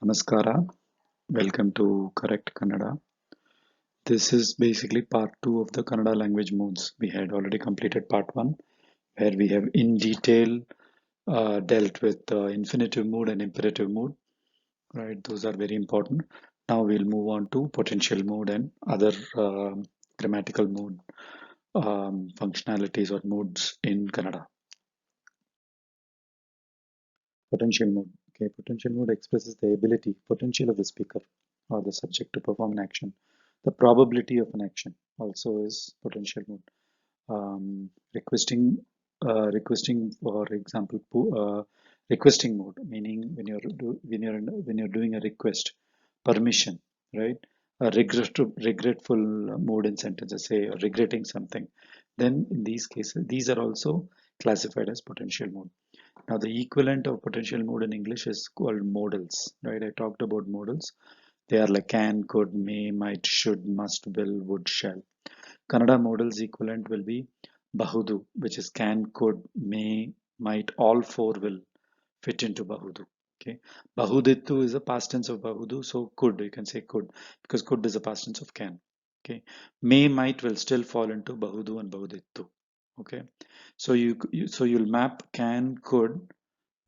Namaskara. Welcome to Correct Kannada. This is basically part 2 of the Kannada language modes. We had already completed part 1, where we have in detail dealt with the infinitive mood and imperative mood. Right, those are very important. Now we'll move on to potential mood and other grammatical mood functionalities or modes in Kannada. Potential mood. Okay, potential mood expresses the ability, potential of the speaker or the subject to perform an action. The probability of an action also is potential mood. Requesting, for example, requesting mode, meaning when you're doing a request, permission, right? A regretful mode in sentences, say regretting something. Then in these cases, these are also classified as potential mode. Now, the equivalent of potential mode in English is called modals, right? I talked about modals. They are like can, could, may, might, should, must, will, would, shall. Kannada modals equivalent will be Bahudu, which is can, could, may, might, all four will fit into Bahudu. Okay. Bahudittu is a past tense of Bahudu, so could, you can say could, because could is a past tense of can. Okay. May, might will still fall into Bahudu and Bahudittu. Okay. So you'll map can, could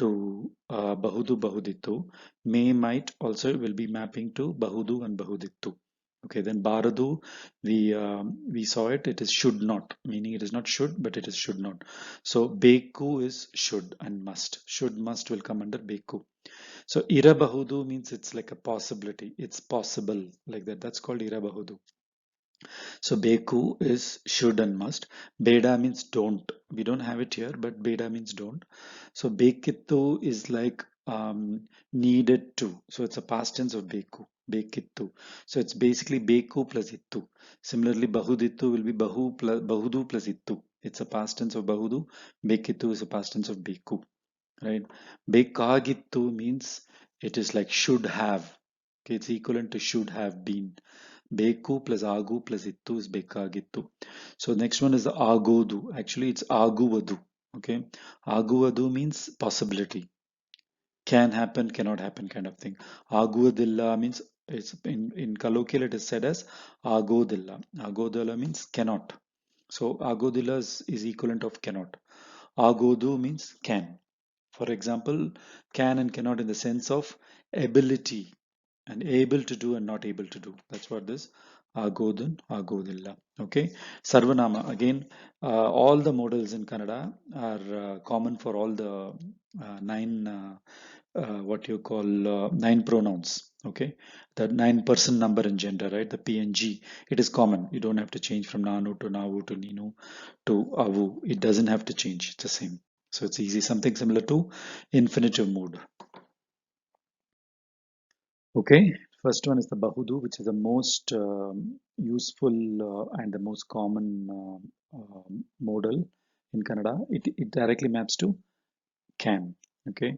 to Bahudu Bahudittu. May might also will be mapping to Bahudu and Bahudittu. Okay, then Baradu, we saw it. It is should not, meaning it is not should, but it is should not. So Beku is should and must. Should must will come under Beku. So Ira Bahudu means it's like a possibility. It's possible like that. That's called Ira Bahudu. So Beku is should and must. Beda means don't. We don't have it here, but Beda means don't. So Bekittu is like needed to. So it's a past tense of Beku. Bekittu. So it's basically Beku plus Ittu. Similarly, Bahudittu will be Bahudu plus Ittu. It's a past tense of Bahudu. Bekittu is a past tense of Beku. Right? Bekagittu means it is like should have. Okay, it's equivalent to should have been. Beku plus Agu plus Ittu is Bekagittu. So next one is the Agodu. Actually, it's Aguvadu. Okay. Aguvadu means possibility. Can happen, cannot happen kind of thing. Aguvadilla means it's in colloquial it is said as Agodilla. Agodilla means cannot. So Agodilla is equivalent of cannot. Agodu means can. For example, can and cannot in the sense of ability and able to do and not able to do. That's what this agodun, agodilla. Okay. Sarvanama. Again, all the modals in Kannada are common for all the nine, what you call nine pronouns. Okay. The nine-person number in gender, right? The P and G. It is common. You don't have to change from Nanu to Navu to Ninu to Avu. It doesn't have to change. It's the same. So it's easy. Something similar to infinitive mood. Okay, first one is the Bahudu, which is the most useful and the most common modal in Kannada. It directly maps to can. Okay,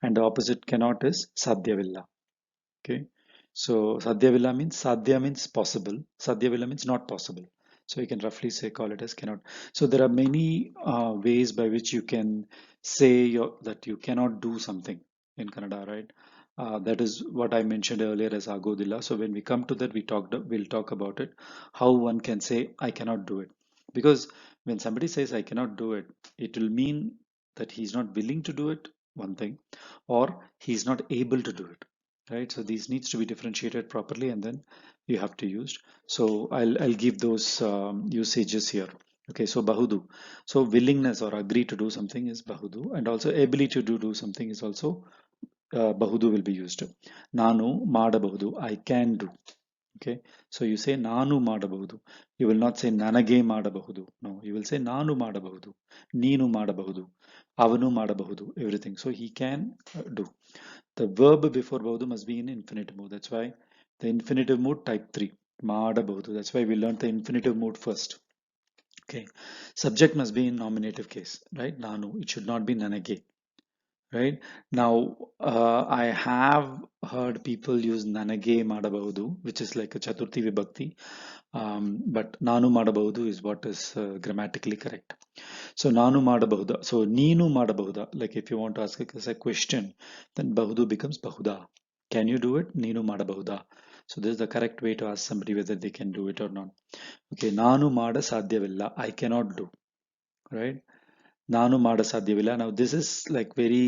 and the opposite cannot is Sadyavilla. Okay, so Sadyavilla means Sadhya means possible. Sadyavilla means not possible. So you can roughly say call it as cannot. So there are many ways by which you can say that you cannot do something in Kannada, right? That is what I mentioned earlier as Agodila. So when we come to that, we'll talk about it. How one can say I cannot do it, because when somebody says I cannot do it, it will mean that he's not willing to do it. One thing, or he's not able to do it, right? So these needs to be differentiated properly, and then you have to use. So I'll give those usages here. Okay, so Bahudu. So willingness or agree to do something is Bahudu, and also ability to do something is also Bahudu will be used. Nanu Madabahudu. I can do. Okay, so you say Nanu Madabahudu. You will not say Nanage Madabahudu. No, you will say Nanu Madabahudu. Neenu Madabahudu. Avanu Madabahudu. Everything. So he can do. The verb before Bahudu must be in infinitive mood. That's why the infinitive mood type 3. Madabahudu. That's why we learned the infinitive mood first. Okay. Subject must be in nominative case, right? Nanu. It should not be Nanage. Right now, I have heard people use Nanage Madabahudu, which is like a Chaturthi Vibhakti, but Nanu Madabahudu is what is grammatically correct. So Nanu Madabahuda. So Neenu Madabahuda. Like if you want to ask a question, then Bahudu becomes Bahuda. Can you do it? ನೀನು ಮಾಡಬಹುದಾ? So this is the correct way to ask somebody whether they can do it or not. Okay, ನಾನು ಮಾಡ ಸಾಧ್ಯವಿಲ್ಲ. I cannot do, right? ನಾನು ಮಾಡ ಸಾಧ್ಯವಿಲ್ಲ. Now this is like very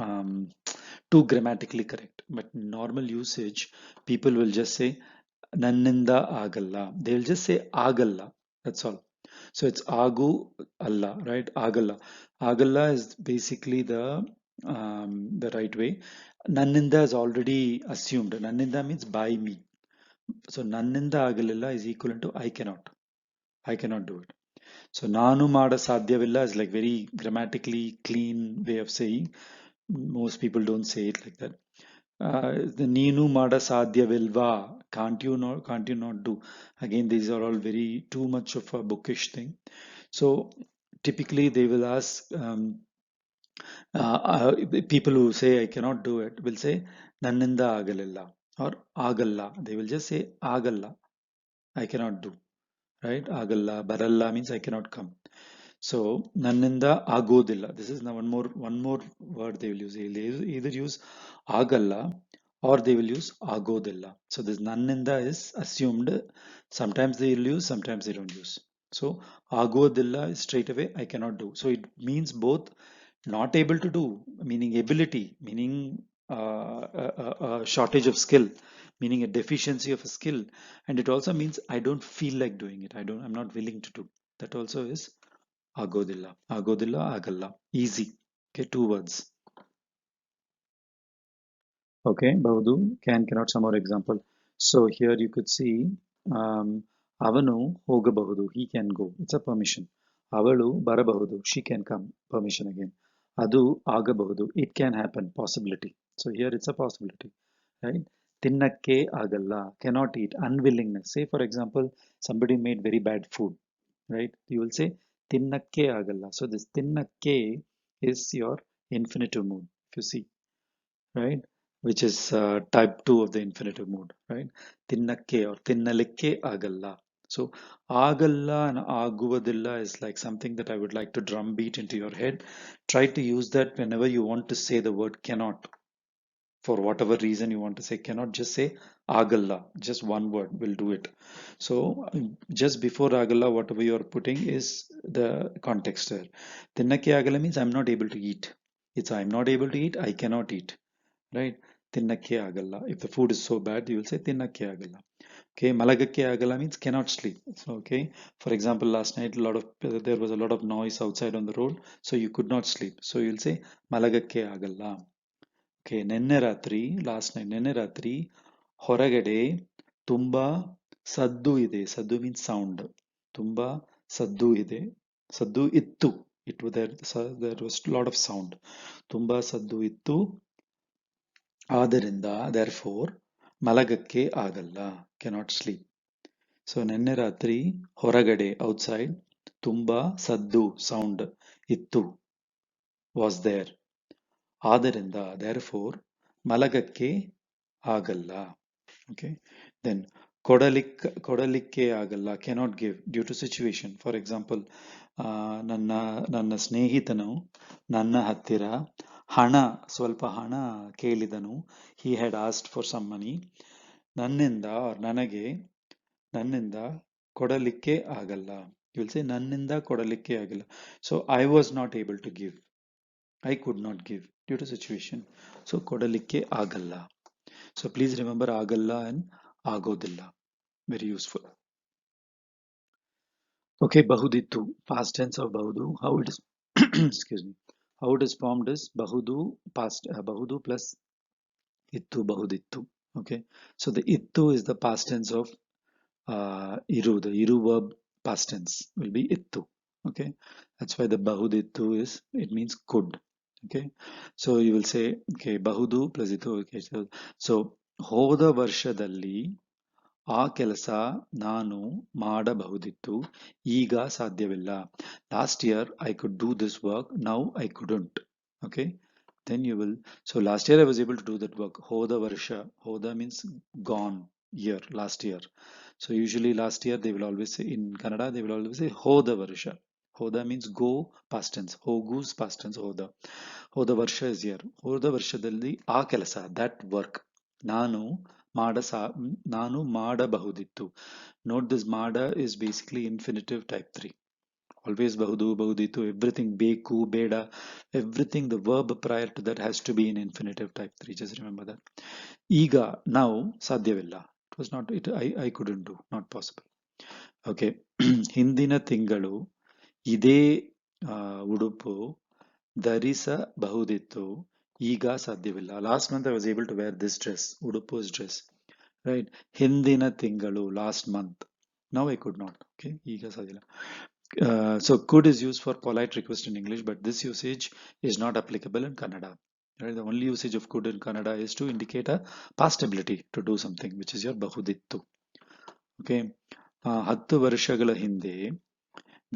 um, too grammatically correct. But in normal usage, people will just say ನನ್ನಿಂದ ಆಗಲ್ಲ. They will just say ಆಗಲ್ಲ. That's all. So it's agu alla, right? Agalla. Agalla is basically the right way. Nanninda is already assumed. Nanninda means by me. So Nanninda agalilla is equivalent to I cannot. I cannot do it. So Nanu Mada Sadhyavilla is like very grammatically clean way of saying. Most people don't say it like that. The Ninu Mada Sadhyavilva, can't you not do? Again, these are all very too much of a bookish thing. So typically they will ask people who say I cannot do it will say Nanninda Agalilla or Agalla. They will just say Agalla. I cannot do. Right? Agalla. Baralla means I cannot come. So Nanninda Agodilla. This is now one more word they will use. They'll either use Agalla or they will use Agodilla. So this Nanninda is assumed. Sometimes they will use, sometimes they don't use. So Agodilla is straight away I cannot do. So it means both not able to do, meaning ability, meaning a shortage of skill, meaning a deficiency of a skill, and it also means I don't feel like doing it. I'm not willing to do. That also is agodilla. Agodilla, agalla. Easy. Okay, two words. Okay, Bahudu, cannot, some more example. So here you could see Avanu Hogabahudu, he can go. It's a permission. Avalu Barabahudu, she can come. Permission again. Adu Agabahudu, it can happen. Possibility. So here it's a possibility. Right? Tinnakke Agalla, cannot eat. Unwillingness. Say for example, somebody made very bad food. Right? You will say Tinnakke Agalla. So this Tinnakke is your infinitive mood. If you see, right? Which is type 2 of the infinitive mood, right? Tinnakke or tinnalikke agalla. So agalla and aguvadilla is like something that I would like to drum beat into your head. Try to use that whenever you want to say the word cannot. For whatever reason you want to say cannot, just say agalla. Just one word will do it. So just before agalla, whatever you are putting is the context there. Tinnakke agalla means I'm not able to eat. It's I'm not able to eat, I cannot eat, right? Tinnakke agalla. If the food is so bad, you will say tinnakke agalla. Okay, malagakke agalla means cannot sleep. So, okay, for example, last night there was a lot of noise outside on the road, so you could not sleep. So you'll say malagakke agalla. Okay, nenne ratri, last night, nenne ratri, ಹೊರಗಡೆ ತುಂಬಾ ಸದ್ದು ಇದೆ. ಸದ್ದು means sound. ತುಂಬಾ ಸದ್ದು ಇದೆ. ಸದ್ದು ಇತ್ತು. There was a lot of sound. ತುಂಬಾ ಸದ್ದು ಇತ್ತು. ಆದ್ದರಿಂದ therefore ಮಲಗಕ್ಕೆ ಆಗಲ್ಲ, cannot sleep. ಸೊ ನಿನ್ನೆ ರಾತ್ರಿ ಹೊರಗಡೆ ಔಟ್ಸೈಡ್ ತುಂಬಾ ಸದ್ದು ಸೌಂಡ್ ಇತ್ತು, was there. ಆದ್ದರಿಂದ therefore ಮಲಗಕ್ಕೆ ಆಗಲ್ಲ. Okay, then ಕೊಡಲಿಕ್ಕೆ ಆಗಲ್ಲ, cannot give due to situation. For example, ನನ್ನ ನನ್ನ ಸ್ನೇಹಿತನು ನನ್ನ ಹತ್ತಿರ ಸ್ವಲ್ಪ ಹಣ ಕೇಳಿದನು. He had asked for some money. ನನ್ನಿಂದ ನನ್ನಿಂದ ಕೊಡಲಿಕ್ಕೆ ಆಗಲ್ಲ. You will say ನನ್ನಿಂದ ಕೊಡಲಿಕ್ಕೆ ಆಗಲ್ಲ. So I was not able to give. I could not give due to situation. So ಕೊಡಲಿಕ್ಕೆ ಆಗಲ್ಲ. So please remember agalla and agodilla. Very useful. Okay, bahudittu, past tense of bahudu. How it is excuse me. How it is formed is bahudu past bahudu plus ittu bahudittu. Okay, so the ittu is the past tense of iru. The iru verb past tense will be ittu. Okay, that's why the bahudittu is, it means could. Okay, so you will say okay bahudu plus ittu. Okay, so ಹೋದ ವರ್ಷದಲ್ಲಿ ಆ ಕೆಲಸ ನಾನು ಮಾಡಬಹುದಿತ್ತು, ಈಗ ಸಾಧ್ಯವಿಲ್ಲ. Last year I could do this work, now I couldn't. Okay, then you will, so last year I was able to do that work. ಹೋದ ವರ್ಷ, ಹೋದ means gone year, last year. So usually last year they will always say, in Kannada they will always say ಹೋದ ವರ್ಷ. Hoda means go, past tense. Hogu's past tense hoda. ಹೋದ ವರ್ಷ is year. ಹೋದ ವರ್ಷದಲ್ಲಿ ಆ ಕೆಲಸ, that work, ನಾನು ಮಾಡ ನಾನು ಮಾಡಬಹುದಿತ್ತು. Note this mada is basically infinitive type 3. Always ಬಹುದು, ಬಹುದಿತ್ತು, everything ಬೇಕು, ಬೇಡ, everything, the verb prior to that has to be in infinitive type 3. Just remember that. ಈಗ, now, ಸಾಧ್ಯವಿಲ್ಲ. It was not, I couldn't do, not possible. Okay. ಹಿಂದಿನ ತಿಂಗಳು ಇದೇ ಉಡುಪು ಧರಿಸಬಹುದಿತ್ತು, ಈಗ ಸಾಧ್ಯವಿಲ್ಲ. Last month I was able to wear this dress, ಉಡುಪು's dress, right? ಹಿಂದಿನ ತಿಂಗಳು, last month. Now I could not. Okay, ಈಗ ಸಾಧ್ಯವಿಲ್ಲ. So could is used for polite request in English, but this usage is not applicable in Kannada. Right? The only usage of could in Kannada is to indicate a past ability to do something, which is your ಬಹುದಿತ್ತು. Okay. 10 ವರ್ಷಗಳ ಹಿಂದೆ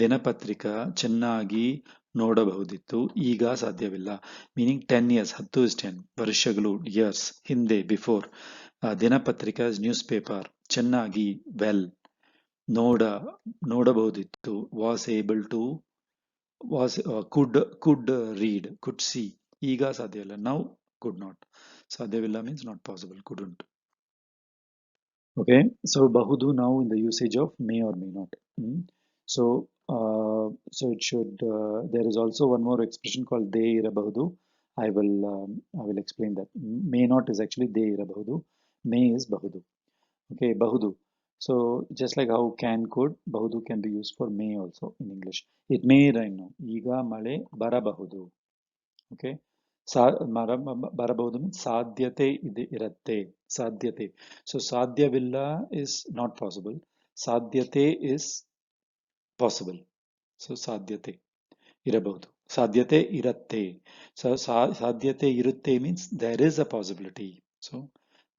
ದಿನಪತ್ರಿಕಾ ಚೆನ್ನಾಗಿ ನೋಡಬಹುದಿತ್ತು, ಈಗ ಸಾಧ್ಯವಿಲ್ಲ. Meaning 10 years, 10 is 10, ವರ್ಷಗಳು, years, ಹಿಂದೆ, before. ದಿನಪತ್ರಿಕಾ is newspaper, ಚೆನ್ನಾಗಿ, well. ನೋಡಬಹುದಿತ್ತು, was able to, was could read, could see. ಈಗ ಸಾಧ್ಯವಿಲ್ಲ, now could not. ಸಾಧ್ಯವಿಲ್ಲ means not possible, couldn't. Okay, so ಬಹುದು now in the usage of may or may not. So it should, there is also one more expression called they ಇರಬಹುದು. I will explain that. May not is actually they ಇರಬಹುದು, may is ಬಹುದು. Okay, ಬಹುದು. So just like how can, could, ಬಹುದು can be used for may also in English. It may rain now. ಈಗ ಮಳೆ ಬರಬಹುದು. Okay, ಬರಬಹುದು means ಸಾಧ್ಯತೆ ಇದೆ, ಇರುತ್ತೆ, ಸಾಧ್ಯತೆ. So ಸಾಧ್ಯವಿಲ್ಲ is not possible. ಸಾಧ್ಯತೆ is possible. So ಸಾಧ್ಯತೆ ಇರಬಹುದು, ಸಾಧ್ಯತೆ ಇರುತ್ತೆ. So ಸಾಧ್ಯತೆ ಇರುತ್ತೆ means there is a possibility. So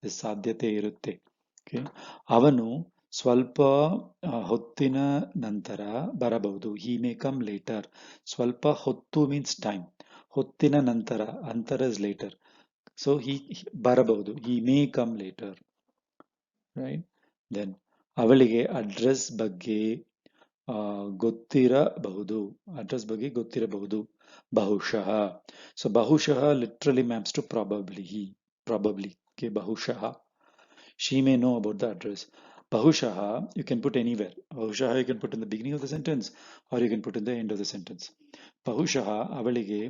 this ಸಾಧ್ಯತೆ ಇರುತ್ತೆ. Okay. ಅವನು ಸ್ವಲ್ಪ ಹೊತ್ತಿನ ನಂತರ ಬರಬಹುದು. He may come later. ಸ್ವಲ್ಪ ಹೊತ್ತು means time. ಹೊತ್ತಿನ ನಂತರ, ಅಂತರ is later. So he ಬರಬಹುದು. He may come later. Right? Then ಅವಳಿಗೆ ಅಡ್ರೆಸ್ ಬಗ್ಗೆ ಗೊತ್ತಿರಬಹುದು. ಅಡ್ರೆಸ್ ಬಗ್ಗೆ ಗೊತ್ತಿರಬಹುದು. ಬಹುಶಃ. So ಬಹುಶಃ literally maps to probably. Probably. Okay, ಬಹುಶಃ. She may know about the address. Bahushaha you can put anywhere. Bahushaha you can put in the beginning of the sentence or you can put in the end of the sentence. Bahushaha avalige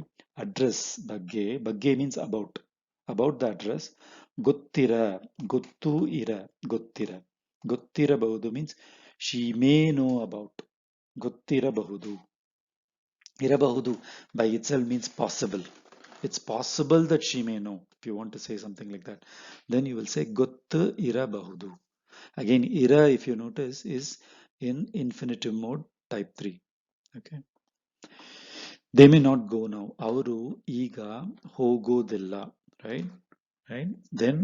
address bagge means about the address. Gottira, gottu ira, gottira. Gottirabahudu means she may know about. Gottirabahudu. Irabahudu by itself means possible. It's possible that she may know. If you want to say something like that, then you will say gottu irabahudu. Again, ira, if you notice, is in infinitive mode type 3. Okay. They may not go now. Avaru iga hogodilla. Right? Right? Then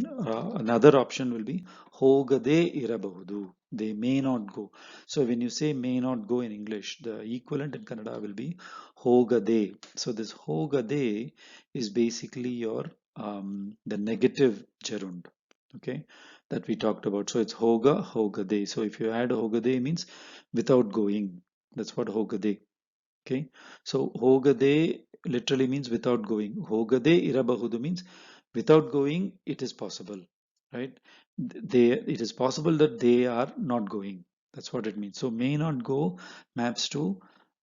another option will be hogade irabahudu. They may not go. So when you say may not go in English, the equivalent in Kannada will be hogade. So this hogade is basically your the negative gerund. Okay, that we talked about. So it's hoga, hogade. So if you add hogade means without going. That's what hogade. Okay, so hogade literally means without going. Hogade irabahudu means without going it is possible, right? It is possible that they are not going. That's what it means. So may not go maps to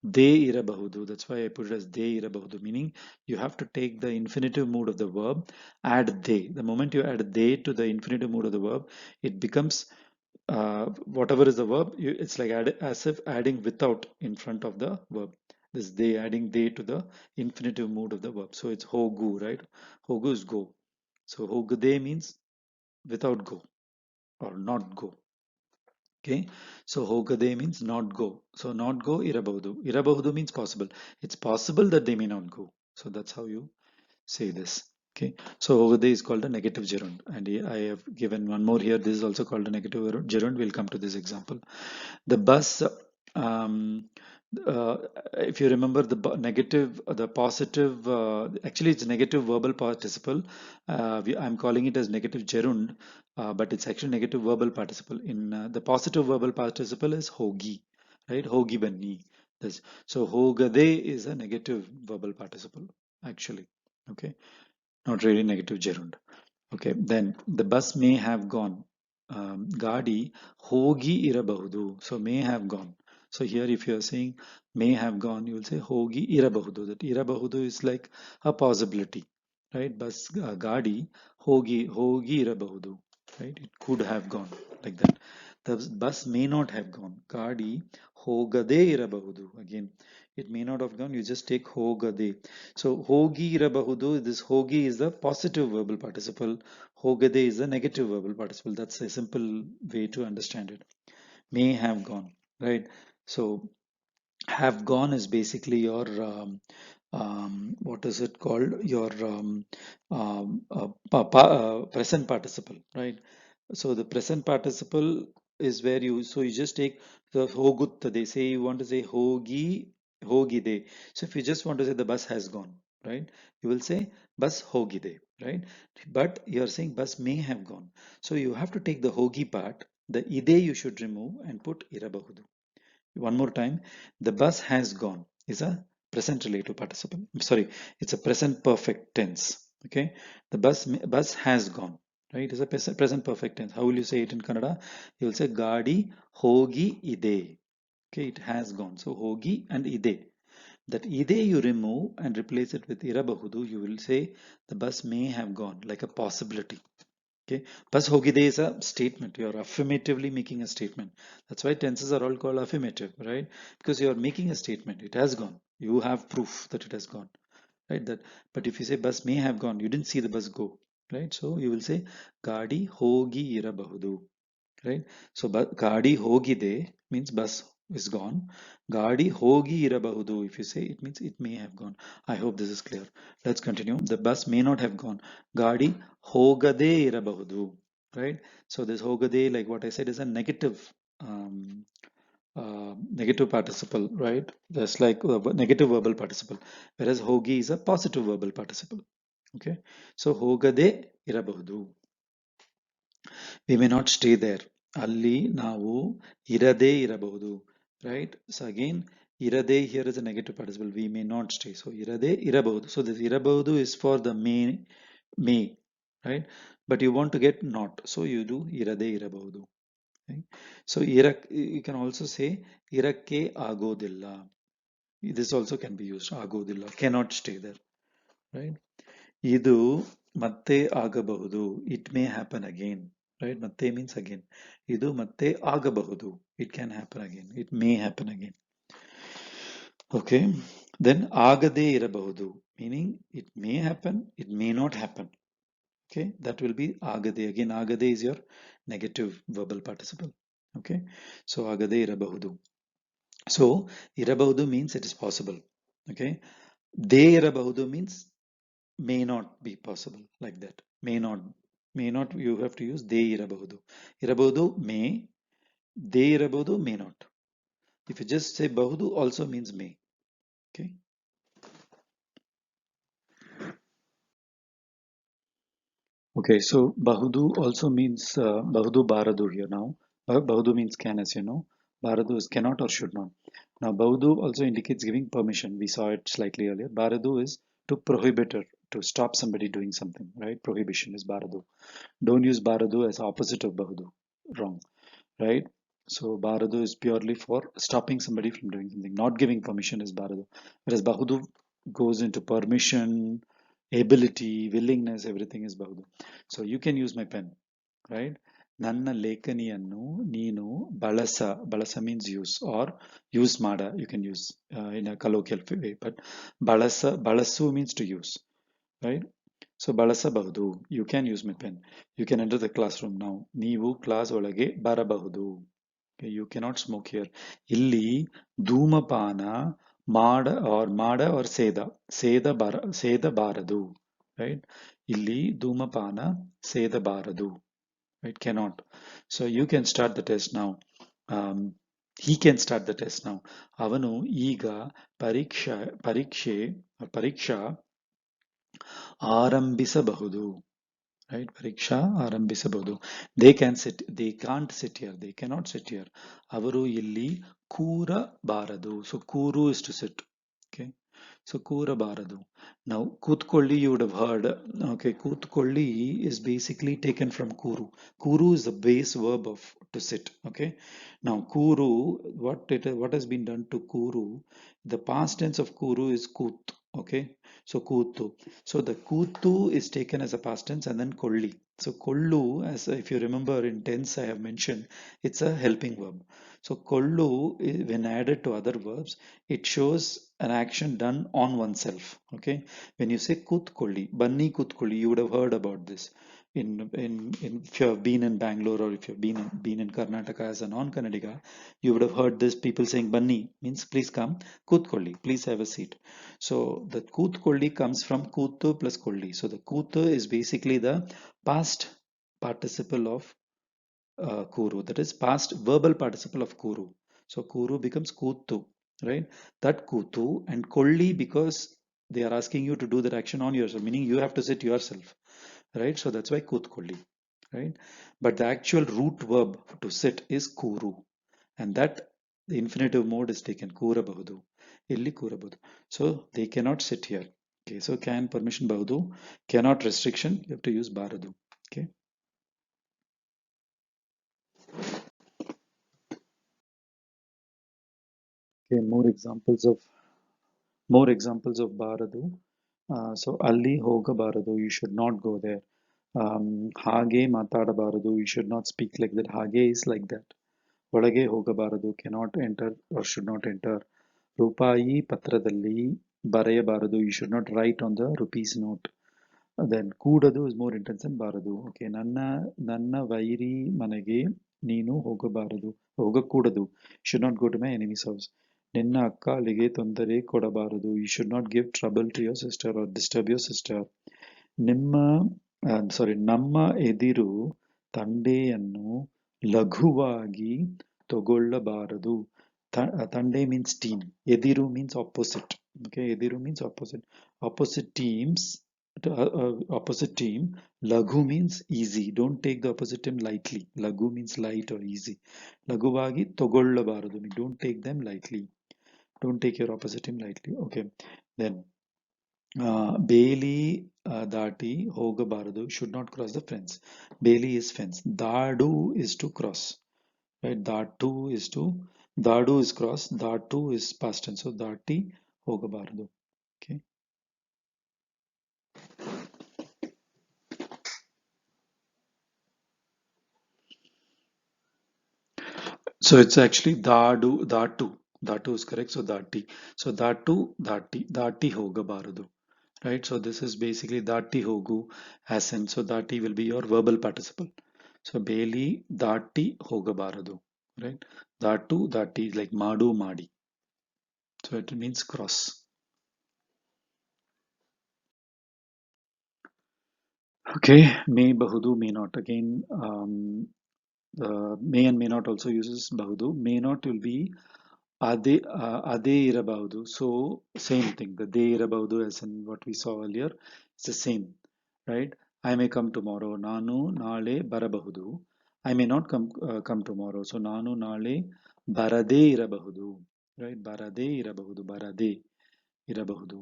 they irabahudu. That's why I put it as they irabahudu, meaning you have to take the infinitive mood of the verb, add they. The moment you add they to the infinitive mood of the verb, it becomes whatever is the verb, it's like as if adding without in front of the verb. This they, adding they to the infinitive mood of the verb. So it's hogu, right? Hogu is go. So hogade means without go or not go. Okay. So hogade means not go. So not go irabahudu. Irabahudu means possible. It's possible that they may not go. So that's how you say this. Okay. So hogade is called a negative gerund, and I have given one more here. This is also called a negative gerund. We'll come to this example. The bus. Um, if you remember the the positive, actually it's negative verbal participle. I'm calling it as negative gerund, but it's actually negative verbal participle. In the positive verbal participle is hogi, right? Hogi banni. this. So hogade is a negative verbal participle actually. Okay, not really negative gerund. Okay, then the bus may have gone. Gadi hogi irabahudu. So may have gone. So here if you are saying may have gone, you will say hogi irabahudu. That irabahudu is like a possibility, right? Bus gadi hogi irabahudu, right? It could have gone like that. The bus may not have gone. Gadi hogade irabahudu. Again, it may not have gone. You just take hogade. So hogi irabahudu, this hogi is the positive verbal participle. Hogade is the negative verbal participle. That's a simple way to understand it. May have gone, right? So have gone is basically your what is it called? Your present participle, right? So the present participle is where you just take the hogutta. They say you want to say hogide. So if you just want to say the bus has gone, right? You will say bus hogide, right? But you're saying bus may have gone. So you have to take the hogi part. The ide you should remove and put irabahudu. One more time, the bus has gone is a present relative participle. Sorry, it's a present perfect tense. Okay, the bus has gone. Right, it's a present perfect tense. How will you say it in Kannada? You will say Gadi hogi ide. Okay, it has gone. So hogi and ide. That ide you remove and replace it with irabahudu. You will say the bus may have gone, like a possibility. Okay, bus hogide is a statement. You are affirmatively making a statement. That's why tenses are all called affirmative, right? Because you are making a statement. It has gone. You have proof that it has gone, right? That. But if you say bus may have gone, you didn't see the bus go, right? So you will say gadi hogi irabahudu, right? So gadi hogide means bus is gone. Gadi hogi irabahudu. If you say it means it may have gone. I hope this is clear. Let's continue. The bus may not have gone. Gadi hogade irabahudu, right? So this hogade, like what I said, is a negative negative participle, right? Just like negative verbal participle, whereas hogi is a positive verbal participle. Okay, so hogade irabahudu. We may not stay there. ಅಲ್ಲಿ ನಾವು ಇರದೇ ಇರಬಹುದು, right? So again, ಇರದೇ here is a negative participle. We may not stay. So ಇರದೇ ಇರಬಹುದು. So this ಇರಬಹುದು is for the may, right? But you want to get not. So you do ಇರದೇ ಇರಬಹುದು. Right? So you can also say ಇರಕ್ಕೆ ಆಗೋದಿಲ್ಲ. This also can be used. ಆಗೋದಿಲ್ಲ. Cannot stay there, right? ಇದು ಮತ್ತೆ ಆಗಬಹುದು. It may happen again. Right? ಮತ್ತೆ means again. ಇದು ಮತ್ತೆ ಆಗಬಹುದು. It can happen again. It may happen again. Okay. Then ಆಗದೇ ಇರಬಹುದು. Meaning it may happen, it may not happen. Okay. That will be ಆಗದೇ. Again, ಆಗದೇ is your negative verbal participle. Okay. So ಆಗದೇ ಇರಬಹುದು. So ಇರಬಹುದು means it is possible. Okay. They ಇರಬಹುದು means may not be possible, like that. May not you have to use they irabahudu. Irabahudu may, they irabahudu may not. If you just say bahudu also means may. Okay. Okay, so bahudu also means bahudu baradu here now. Bahudu means can, as you know. Baradu is cannot or should not. Now bahudu also indicates giving permission. We saw it slightly earlier. Baradu is to prohibit or to stop somebody doing something, right? Prohibition is baradu. Don't use baradu as opposite of bahudu. Wrong, right? So baradu is purely for stopping somebody from doing something. Not giving permission is baradu. Whereas bahudu goes into permission, ability, willingness, everything is bahudu. So you can use my pen, right? ನನ್ನ ಲೇಖನಿಯನ್ನು ನೀನು ಬಳಸ means use or use ಮಾಡ, you can use in a colloquial way, but ಬಳಸು means to use, right? So ಬಳಸಬಹುದು. You can use my pen. You can enter the classroom now. ನೀವು class ಒಳಗೆ ಬರಬಹುದು. Okay, you cannot smoke here. ಇಲ್ಲಿ ಧೂಮಪಾನ ಮಾಡ or ಸೇದಬಾರದು, right? ಇಲ್ಲಿ ಧೂಮಪಾನ ಸೇದಬಾರದು, right? Cannot. So you can start the test now. He can start the test now. ಅವನು ಈಗ ಪರೀಕ್ಷಾ ಆರಂಭಿಸಬಹುದು, right? ಪರೀಕ್ಷಾ ಆರಂಭಿಸಬಹುದು. They can't sit here. They cannot sit here. ಅವರು ಇಲ್ಲಿ Kura baradu. So kuru is to sit. Okay. So kura baradu. Now kutkolli you would have heard. Okay, kutkolli is basically taken from kuru. Kuru is the base verb of to sit. Okay. Now kuru, what has been done to kuru? The past tense of kuru is kut. Okay. So kutu. So the kutu is taken as a past tense and then kolli. So kollu, as if you remember in tense I have mentioned, it's a helping verb. So kollu, when added to other verbs, it shows an action done on oneself. Okay, when you say kutkolli, banni kutkolli, you would have heard about this. In if you have been in Bangalore or if you have been in Karnataka as a non-Kannadiga, you would have heard this people saying banni means please come, kutkolli, please have a seat. So the kutkolli comes from kutu plus kolli. So the kutu is basically the past participle of kuru, that is past verbal participle of kuru. So kuru becomes kutu, right? That kutu, and kolli because they are asking you to do that action on yourself, meaning you have to sit yourself, right? So that's why kut kolli, right? But the actual root verb to sit is kuru, and that the infinitive mode is taken kura bahudu, illi kura bahudu. So they cannot sit here. Okay, so can permission bahudu, cannot restriction, you have to use baradu. Okay. Okay, more examples of baradu. So ಅಲ್ಲಿ ಹೋಗಬಾರದು, you should not go there. ಹಾಗೆ ಮಾತಾಡಬಾರದು, you should not speak like that. ಹಾಗೆ is like that. ಒಳಗೆ ಹೋಗಬಾರದು, cannot enter or should not enter. ರೂಪಾಯಿ ಪತ್ರದಲ್ಲಿ ಬರೆಯಬಾರದು, you should not write on the rupees note. Then ಕೂಡದು is more intense than ಬಾರದು. Okay, ನನ್ನ ವೈರಿ ಮನೆಗೆ ನೀನು ಹೋಗಕೂಡದು, should not go to my enemy's house. ನಿನ್ನ ಅಕ್ಕಳಿಗೆ ತೊಂದರೆ ಕೊಡಬಾರದು, you should not give trouble to your sister or disturb your sister. ನಿಮ್ಮ ನಮ್ಮ ಎದಿರು ತಂಡೆಯನ್ನು ಲಘುವಾಗಿ ತಗೊಳ್ಳಬಾರದು. Tande means team. Ediru means opposite. Okay, Ediru means opposite. Opposite teams, opposite team. Laghu means easy. Don't take the opposite team lightly. Laghu means light or easy. Laguvagi togollabaradu. Don't take them lightly. Don't take your opposite team lightly. Okay. Then ಬೇಲಿ ದಾಟಿ ಹೋಗಬಾರದು, should not cross the fence. ಬೇಲಿ is fence. Dadu is to cross. Right? Dadu is cross, datu is past tense. So dati ಹೋಗಬಾರದು. Okay. So it's actually datu is correct. So dati. So dati ಹೋಗಬಾರದು. Right? So this is basically dati hogu as in, so dati will be your verbal participle. So ಬೇಲಿ ದಾಟಿ ಹೋಗಬಾರದು. Right? Dati is like madu madi. So it means cross. Okay, may bahudu, may not. Again, may and may not also uses bahudu. May not will be ade irabaudu. So same thing. The de irabaudu as in what we saw earlier. It's the same, right? I may come tomorrow. Nanu nale barabahudu. I may not come tomorrow. So nanu nale barade irabahudu. Right? Barade irabahudu. Barade irabahudu.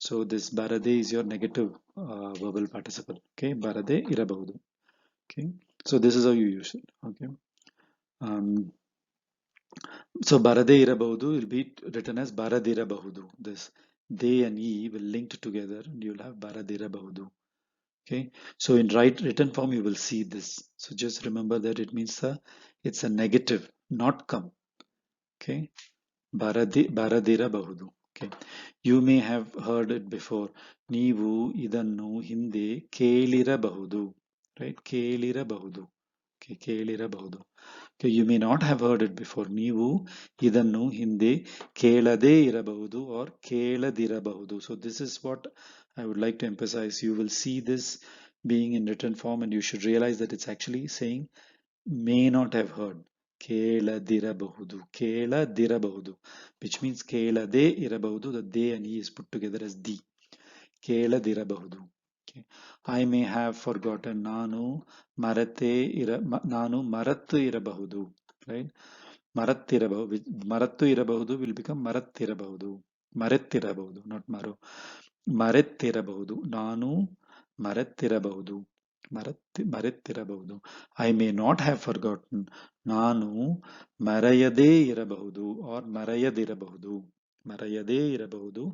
So this barade is your negative verbal participle. Okay, barade irabahudu. Okay, so this is how you use it. Okay. Um, so barade irabahudu will be written as baradirabahudu. This they and e will linked together and you'll have baradirabahudu. Okay, so in written form you will see this. So just remember that it means it's a negative, not come. Okay, baradirabahudu. Okay, you may have heard it before. ನೀವು ಇದನ್ನು ಹಿಂದೆ ಕೇಳಿರಬಹುದು. Right, ಕೇಳಿರಬಹುದು. Okay, ಕೇಳಿರಬಹುದು. Okay, you may not have heard it before. ನೀವು ಇದನ್ನು ಹಿಂದೆ ಕೇಳದೇ ಇರಬಹುದು or ಕೇಳದಿರಬಹುದು. So this is what I would like to emphasize. You will see this being in written form and you should realize that it's actually saying may not have heard. ಕೇಳದಿರಬಹುದು. ಕೇಳದಿರಬಹುದು. Which means ಕೇಳದೇ ಇರಬಹುದು. The they and he is put together as the. ಕೇಳದಿರಬಹುದು. Okay. I may have forgotten. ನಾನು ಮರೆತು ಇರಬಹುದು. Right? ಮರತ್ತಿರಬಹುದು. ಮರತ್ತು ಇರಬಹುದು will become ಮರತ್ತಿರಬಹುದು. ಮರೆತ್ತಿರಬಹುದು, not ಮರು. ಮರೆತ್ತಿರಬಹುದು. ನಾನು ಮರೆತ್ತಿರಬಹುದು. ಮರೆತ್ತಿರಬಹುದು. I may not have forgotten. ನಾನು ಮರೆಯದೇ ಇರಬಹುದು or ಮರೆಯದಿರಬಹುದು. ಮರೆಯದೇ ಇರಬಹುದು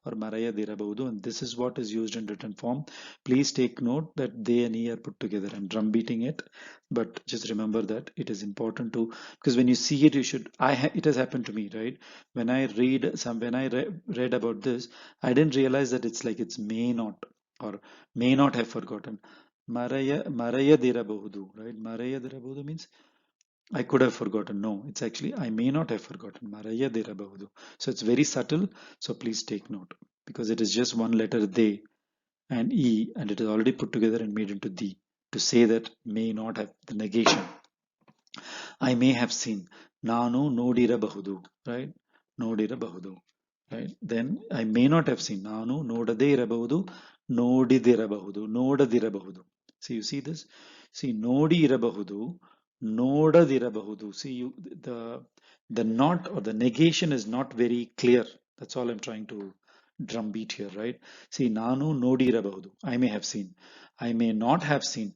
or ಮರೆಯದಿರಬಹುದು. And this is what is used in written form. Please take note that they and he are put together. I'm drum beating it, but just remember that it is important to, because when you see it, you should, it has happened to me, right? When I read about this, I didn't realize that it's like it's may not or may not have forgotten. Marayadirabahudu, right? Marayadirabahudu means I could have forgotten. No, it's actually I may not have forgotten. Marayadirabahudu. So it's very subtle. So please take note, because it is just one letter they and e, and it is already put together and made into the, to say that may not have the negation. I may have seen. Nanu nodirabahudu, right? Nodirabahudu, right? Then I may not have seen. Nanu nodade irabahudu, nodidirabahudu, nodadirabahudu. See, you see this? See, nodi irabahudu, nodadirabahudu. See, the not or the negation is not very clear. That's all I'm trying to drum beat here, right? See, nanu nodirabahudu. I may have seen. I may not have seen.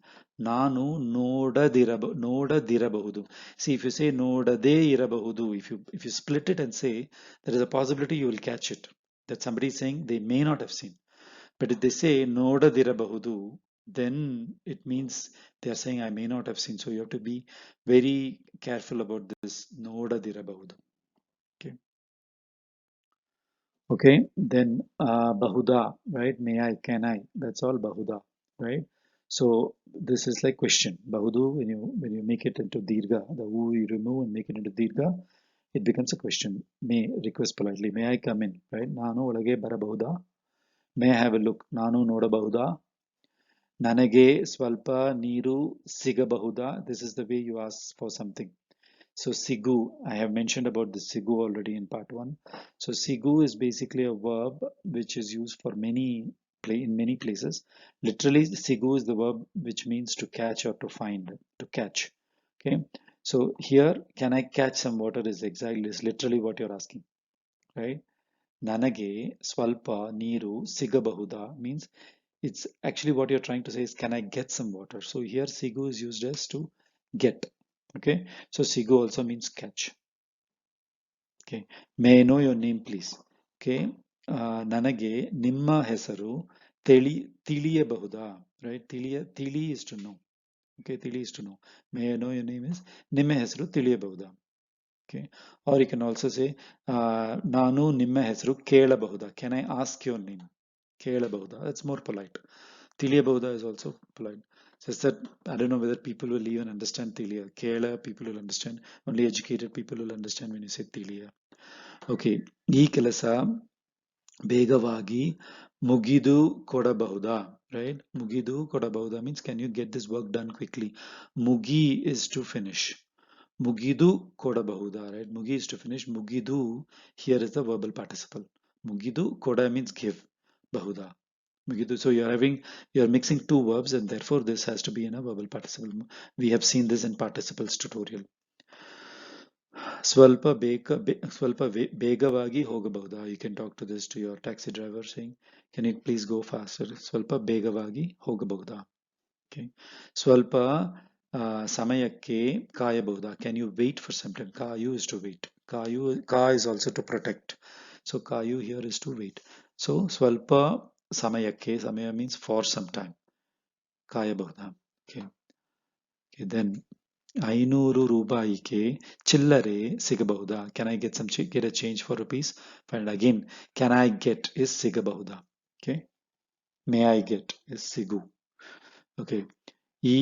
ನಾನು ನೋಡದಿರಬಹುದು. See, if you say ನೋಡದೇ ಇರಬಹುದು, if you split it and say there is a possibility you will catch it, that somebody is saying they may not have seen. But if they say ನೋಡದಿರಬಹುದು, then it means they are saying I may not have seen. So you have to be very careful about this ನೋಡದಿರಬಹುದು. Okay, then bahuda, right? May I, can I? That's all bahuda, right? So this is like question. Bahudu, when you make it into dirgha, the who you remove and make it into dirgha, it becomes a question. May, request politely, may I come in, right? Nanu olage barabahuda. May I have a look? Nanu nodabahuda. Nanage swalpa niru sigabahuda. This is the way you ask for something. So sigu, I have mentioned about the sigu already in part 1. So sigu is basically a verb which is used for in many places. Literally, sigu is the verb which means to catch or to find, to catch. Okay. So here, can I catch some water is exactly, is literally what you're asking, right? Nanage swalpa niru sigabahuda means it's actually what you're trying to say is, can I get some water? So here sigu is used as to get. Okay, so sigu also means catch. Okay, may I know your name please? Okay, ನನಗೆ ನಿಮ್ಮ ಹೆಸರು ತಿಳಿಯಬಹುದಾ? Right, tili is to know. Okay, tili is to know. May I know your name is ನಿಮ್ಮ ಹೆಸರು ತಿಳಿಯಬಹುದಾ? Okay, or you can also say ನಾನು ನಿಮ್ಮ ಹೆಸರು ಕೇಳಬಹುದಾ? Can I ask your name? ಕೇಳಬಹುದಾ? That's more polite. ತಿಳಿಯಬಹುದಾ is also polite. Just that I don't know whether people will even understand ತಿಳಿಯ. ಕೇಳ people will understand. Only educated people will understand when you say ತಿಳಿಯ. Okay, ಈ ಕೆಲಸ ಬೇಗವಾಗಿ ಮುಗಿದು ಕೊಡಬಹುದಾ? Right? ಮುಗಿದು ಕೊಡಬಹುದಾ means can you get this work done quickly? ಮುಗಿ is to finish. ಮುಗಿದು ಕೊಡಬಹುದಾ? Right? ಮುಗಿ is to finish. ಮುಗಿದು here is the verbal participle. ಮುಗಿದು ಕೊಡ means give. ಬಹುದಾ. So you're mixing two verbs and therefore this has to be in a verbal participle. We have seen this in participles tutorial. ಸ್ವಲ್ಪ ಬೇಗವಾಗಿ ಹೋಗಬಹುದಾ? You can talk to this to your taxi driver saying, can you please go faster? ಸ್ವಲ್ಪ ಬೇಗವಾಗಿ ಹೋಗಬಹುದಾ? Okay. ಸ್ವಲ್ಪ ಸಮಯಕ್ಕೆ ಕಾಯಬಹುದಾ? Can you wait for some time? ಕಾಯು is to wait. Ka is also to protect. So kayu here is to wait. So ಸ್ವಲ್ಪ ಸಮಯಕ್ಕೆ, samaya means for some time. ಕಾಯಬಹುದಾ? Okay. Okay, then 500 ರೂಪಾಯಿಗೆ ಚಿಲ್ಲರೆ ಸಿಗಬಹುದಾ? Can I get a change for rupees? And again, can I get is ಸಿಗಬಹುದಾ? Okay. May I get is ಸಿಗು. Okay. ಈ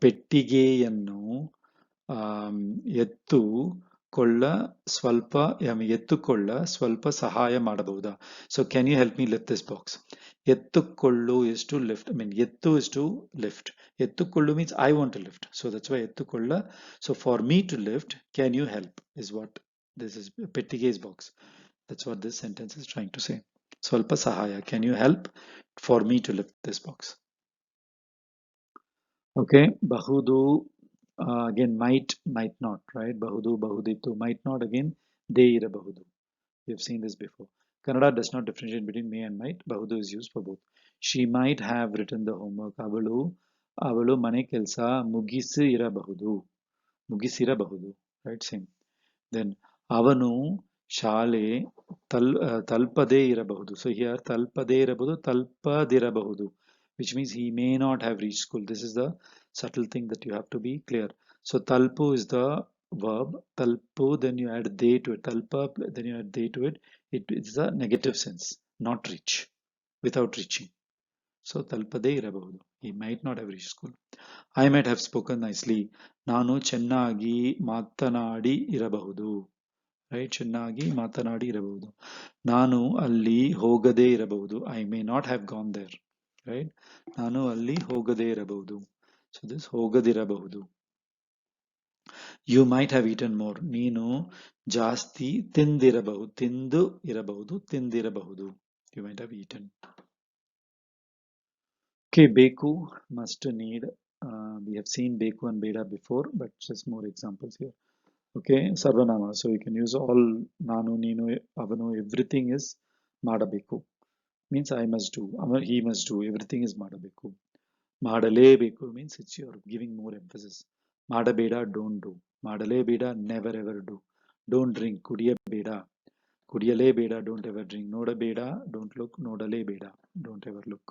ಪೆಟ್ಟಿಗೆಯನ್ನು ಎತ್ತುಕೊಳ್ಳ ಸ್ವಲ್ಪ ಸಹಾಯ ಮಾಡಬಹುದಾ? So can you help me lift this box? ಎತ್ತುಕೊಳ್ಳು is to lift. I mean, ಎತ್ತು is to lift. ಎತ್ತುಕೊಳ್ಳು means I want to lift. So that's why ಎತ್ತುಕೊಳ್ಳ. So for me to lift, can you help is what this is. Pettige's box. That's what this sentence is trying to say. ಸ್ವಲ್ಪ ಸಹಾಯ. Can you help for me to lift this box? Okay, ಬಹುದು again might not, right? Bahudu bahuditu might not, again they irabahudu. We have seen this before. Kannada does not differentiate between may and might. Bahudu is used for both. She might have written the homework. Avalu mane kelsa ಮುಗಿಸಿರಬಹುದು, right? Same. Then ಅವನು ಶಾಲೆ ತಲುಪದೇ ಇರಬಹುದು. So here ತಲುಪದೇ ಇರಬಹುದು, ತಲುಪದಿರಬಹುದು, which means he may not have reached school. This is the subtle thing that you have to be clear. So talpu is the verb. Talpu, then you add they to it. Talpa, then you add they to it. It is a negative sense, not reach, without reaching. So talpade ಇರಬಹುದು. He might not have reached school. I might have spoken nicely. ನಾನು ಚೆನ್ನಾಗಿ ಮಾತನಾಡಿ ಇರಬಹುದು. Right, ಚೆನ್ನಾಗಿ ಮಾತನಾಡಿ ಇರಬಹುದು. ನಾನು ಅಲ್ಲಿ ಹೋಗದೇ ಇರಬಹುದು. I may not have gone there. Right, ನಾನು ಅಲ್ಲಿ ಹೋಗದೇ ಇರಬಹುದು. ಸೊ ದಿಸ್ ಹೋಗದಿರಬಹುದು. You might have eaten more. ನೀನು ಜಾಸ್ತಿ ತಿಂದಿರಬಹುದು. ತಿಂದು ಇರಬಹುದು, ತಿಂದಿರಬಹುದು. You might have eaten. Okay, beku, must, need. We have seen beku and beda before, but just more examples here. Okay, sarvanama. So you can use all nanu, ninu, avanu, everything is madabeku. Means I must do, he must do, everything is madabeku. Madalebeku means it's you're giving more emphasis. Madabeda, don't do. Madalebeda, never ever do. Don't drink. Kudiyabeda. Kudiyalebeda, don't ever drink. Nodabeda, don't look. Nodalebeda, don't ever look.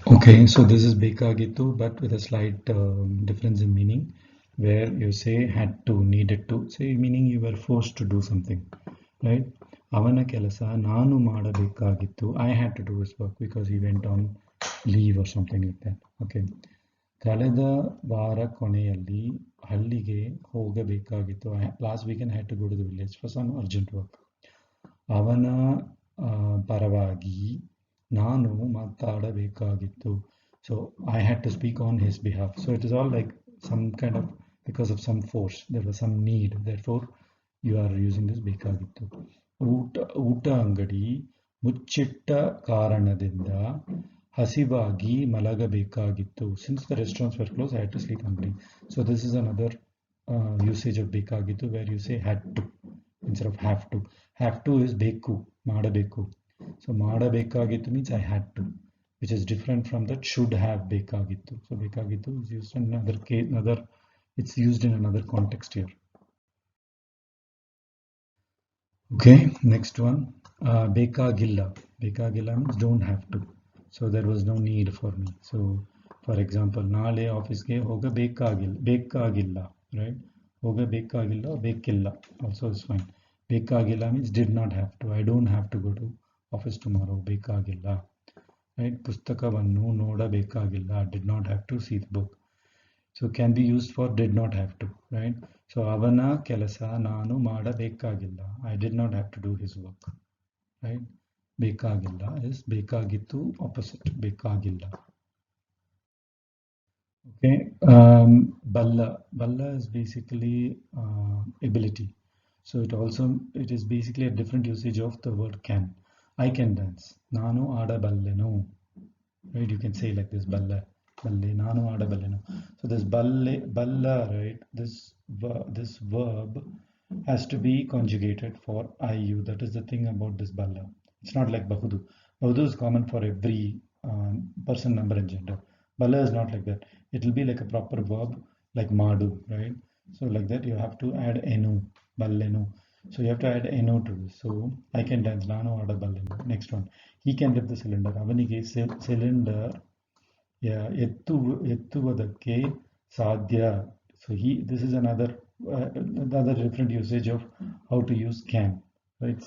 Okay, so this is Bekagitu, but with a slight difference in meaning, where you say had to, needed to, say meaning you were forced to do something, right? ಅವನ ಕೆಲಸ ನಾನು ಮಾಡಬೇಕಾಗಿತ್ತು. I had to do his work because he went on leave or something like that. Okay. ಕಳೆದ ವಾರ ಕೊನೆಯಲ್ಲಿ ಹಳ್ಳಿಗೆ ಹೋಗಬೇಕಾಗಿತ್ತು. Last weekend I had to go to the village for some urgent work. ಅವನ ಪರವಾಗಿ ನಾನು ಮಾತಾಡಬೇಕಾಗಿತ್ತು. So I had to speak on his behalf. So it is all like some kind of, because of some force, there was some need. Therefore, you are using this ಬೇಕಾಗಿತ್ತು. ಊಟ ಅಂಗಡಿ ಮುಚ್ಚಿಟ್ಟ ಕಾರಣದಿಂದ ಹಸಿವಾಗಿ ಮಲಗಬೇಕಾಗಿತ್ತು. Since the restaurants were closed, I had to sleep hungry. So this is another usage of ಬೇಕಾಗಿತ್ತು, where you say had to instead of have to. Have to is ಬೇಕು, ಮಾಡಬೇಕು. So ಮಾಡಬೇಕಾಗಿತ್ತು means I had to, which is different from that should have ಬೇಕಾಗಿತ್ತು. So ಬೇಕಾಗಿತ್ತು is used in another case, it's used in another context here. Okay, next one. ಬೇಕಾಗಿಲ್ಲ. ಬೇಕಾಗಿಲ್ಲ means don't have to. So there was no need for me. So for example, ನಾಳೆ ಆಫೀಸ್ಗೆ ಬೇಕಾಗಿಲ್ಲ, right? ಹೋಗಬೇಕಾಗಿಲ್ಲ, ಬೇಕಿಲ್ಲ also is fine. ಬೇಕಾಗಿಲ್ಲ means did not have to. I don't have to go to office tomorrow. ಬೇಕಾಗಿಲ್ಲ, right? ಪುಸ್ತಕವನ್ನು ನೋಡಬೇಕಾಗಿಲ್ಲ, did not have to see the book. So can be used for did not have to, right? So ಅವನ ಕೆಲಸ ನಾನು ಮಾಡಬೇಕಾಗಿಲ್ಲ. I did not have to do his work, right? ಬೇಕಾಗಿಲ್ಲ is ಬೇಕಾಗಿತ್ತು opposite, ಬೇಕಾಗಿಲ್ಲ. Okay, balla is basically ability. So it is basically a different usage of the word can. I can dance. ನಾನು ಆಡಬಲ್ಲೆನು, right? You can say like this, balle, ನಾನು ಆಡಬಲ್ಲೆನು. So this balla, right? This verb has to be conjugated for IU. That is the thing about this balla. It's not like bahudu. Bahudu is common for every person, number, and gender. Balla is not like that. It will be like a proper verb, like madu, right? So like that, you have to add enu, ballenu. So you have to add enu to this. So I can dance. Nanu adaballenu. Next one. He can lift the cylinder. Avanige cylinder ಎತ್ತುವುದಕ್ಕೆ ಸಾಧ್ಯ. So this is another different usage of how to use can, right?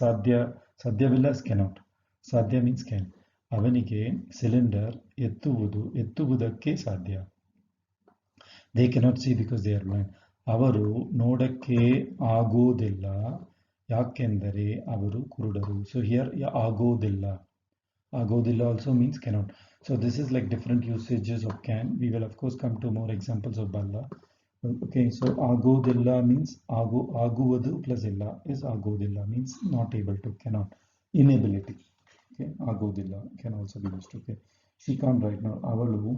ಸಾಧ್ಯವಿಲ್ಲ is cannot. ಸಾಧ್ಯ means can. ಅವನಿಗೆ cylinder ಎತ್ತುವುದಕ್ಕೆ ಸಾಧ್ಯ. They cannot see because they are blind. ಅವರು ನೋಡಕ್ಕೆ ಆಗೋದಿಲ್ಲ ಯಾಕೆಂದರೆ ಅವರು ಕುರುಡರು. So here ಆಗೋದಿಲ್ಲ. Agodilla also means cannot. So this is like different usages of can. We will of course come to more examples of balla. Okay, so agodilla means aguvadu plus illa is agodilla means not able to, cannot, inability. Okay, agodilla can also be used. Okay, she can't right now. Avalu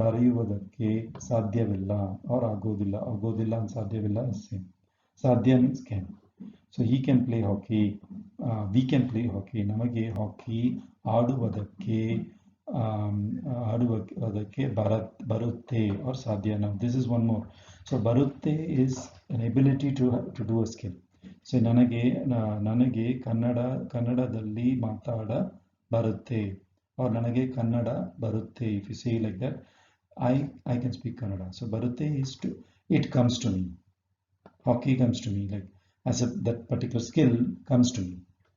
bariyuvadakke sadhyavilla or agodilla and sadhyavilla is same. Sadhya means can. So he can play hockey. We can play hockey. ನಮಗೆ ಹಾಕಿ ಆಡುವುದಕ್ಕೆ ಬರುತ್ತೆ or ಸಾಧ್ಯ. Now this is one more. So ಬರುತ್ತೆ is an ability to do a skill. So ನನಗೆ ಕನ್ನಡದಲ್ಲಿ ಮಾತಾಡ ಬರುತ್ತೆ or ನನಗೆ ಕನ್ನಡ ಬರುತ್ತೆ. If you say like that, I can speak Kannada. So ಬರುತ್ತೆ is it comes to me. Hockey comes to me, like as that particular skill comes to me,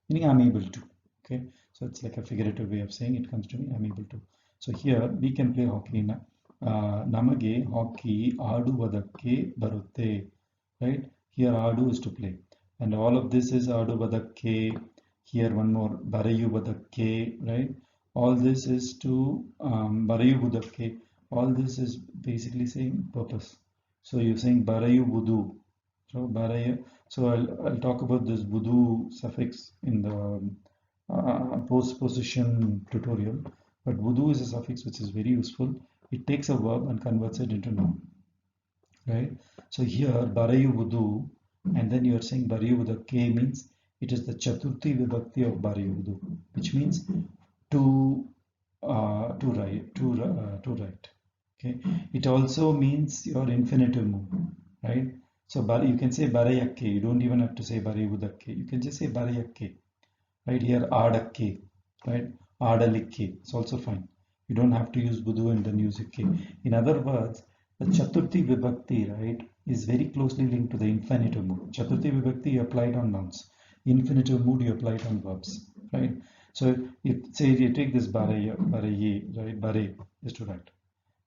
meaning I'm able to. Okay, so it's like a figurative way of saying it comes to me, I'm able to. So here we can play hockey. ನಮಗೆ ಹಾಕಿ ಆಡುವುದಕ್ಕೆ ಬರುತ್ತೆ, right? Here ಆಡು is to play, and all of this is ಆಡುವುದಕ್ಕೆ. Here one more, ಬರೆಯುವುದಕ್ಕೆ, right? All this is to ಬರೆಯುವುದಕ್ಕೆ. All this is basically saying purpose. So you're saying ಬರೆಯುವುದು. So I'll talk about this vudu suffix in the postposition tutorial. But vudu is a suffix which is very useful. It takes a verb and converts it into noun, right? So here barayu vudu, and then you are saying barayu vudakke means it is the chaturthi vibhakti of barayu vudu, which means to write. Okay, it also means your infinitive mood, right? So you can say barayakke. You don't even have to say barayudakke. You can just say barayakke. Right here, adakke, right? Adalikke. It's also fine. You don't have to use budu and then use ke. In other words, the chaturthi vibhakti, right, is very closely linked to the infinitive mood. Chaturthi vibhakti you applied on nouns. Infinitive mood you applied on verbs, right? So if say you take this baraya, baraye, right, bare is to write.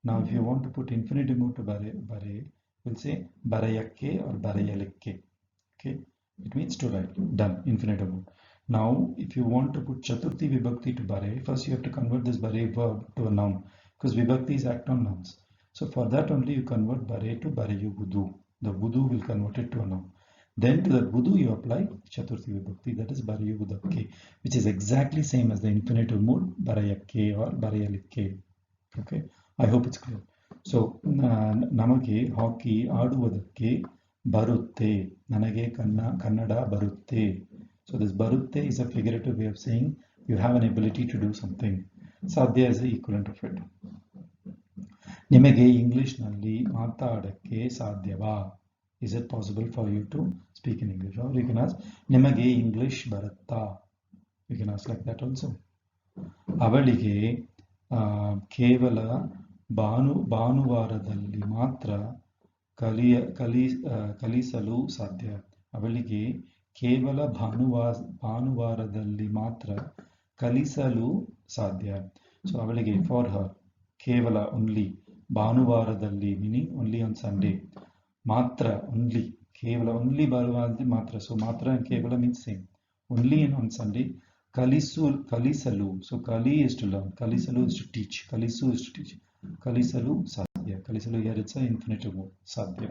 Now if you want to put infinitive mood to bare, we'll say barayakke or barayalikke. Okay, it means to write. Done. Infinitive mood. Now, if you want to put Chaturthi Vibhakti to Bare, first you have to convert this Bare verb to a noun because Vibhakti is act on nouns. So for that only you convert Bare to Bareyu Budu. The Budu will convert it to a noun. Then to that Budu you apply Chaturthi Vibhakti, that is Bareyu Budakke, which is exactly same as the infinitive mood Barayakke or Barayalikke. Okay, I hope it's clear. So ನಮಗೆ ಹಾಕಿ ಆಡುವುದಕ್ಕೆ ಬರುತ್ತೆ, ನನಗೆ ಕನ್ನಡ ಬರುತ್ತೆ. So this barutte is a figurative way of saying you have an ability to do something. Sadhya is the equivalent of it. ನಿಮಗೆ ಇಂಗ್ಲಿಷ್ನಲ್ಲಿ ಮಾತಾಡಕ್ಕೆ ಸಾಧ್ಯವಾ? Is it possible for you to speak in English? Or you can ask, ನಿಮಗೆ English ಬರುತ್ತಾ? You can ask like that also. ಅವಳಿಗೆ ಕೇವಲ ಭಾನುವಾರದಲ್ಲಿ ಮಾತ್ರ ಕಲಿಸಲು ಸಾಧ್ಯ. ಅವಳಿಗೆ ಕೇವಲ ಭಾನುವಾರದಲ್ಲಿ ಮಾತ್ರ ಕಲಿಸಲು ಸಾಧ್ಯ. ಸೊ ಅವಳಿಗೆ ಫಾರ್ ಹರ್ ಕೇವಲ ಓನ್ಲಿ, ಭಾನುವಾರದಲ್ಲಿ ಮೀನಿಂಗ್ ಓನ್ಲಿ ಆನ್ ಸಂಡೇ, ಮಾತ್ರ ಓನ್ಲಿ, ಕೇವಲ ಓನ್ಲಿ ಭಾನುವಾರದಲ್ಲಿ ಮಾತ್ರ. ಸೊ ಮಾತ್ರ and ಕೇವಲ means same. Only on Sunday. ಕಲಿಸಲು, ಸೊ ಕಲಿ is to learn, ಕಲಿಸಲು is to teach, ಕಲಿಸು is to teach. ಕಲಿಸಲು ಸಾಧ್ಯ, ಕಲಿಸಲು here it's an infinitive mood, ಸಾಧ್ಯ.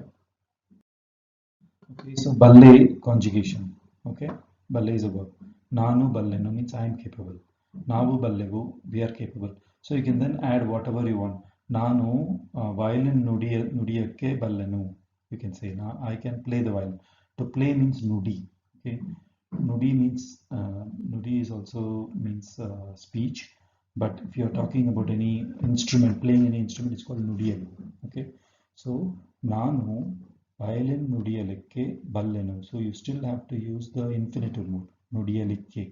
Okay, so balle conjugation. Okay, balle is a verb. ನಾನು ಬಲ್ಲೆನು means I am capable. ನಾವು ಬಲ್ಲೆವು, we are capable. So you can then add whatever you want. ನಾನು violin ನುಡಿಯಕ್ಕೆ ಬಲ್ಲೆನು. You can say, I can play the violin. To play means nudi. Okay, nudi means nudi is also means speech. But if you are talking about any instrument, playing any instrument, it's called nudiyalu. Okay, so ನಾನು violin ನುಡಿಯಲಿಕ್ಕೆ ಬಲ್ಲೆನು. So you still have to use the infinitive mood, ನುಡಿಯಲಿಕ್ಕೆ,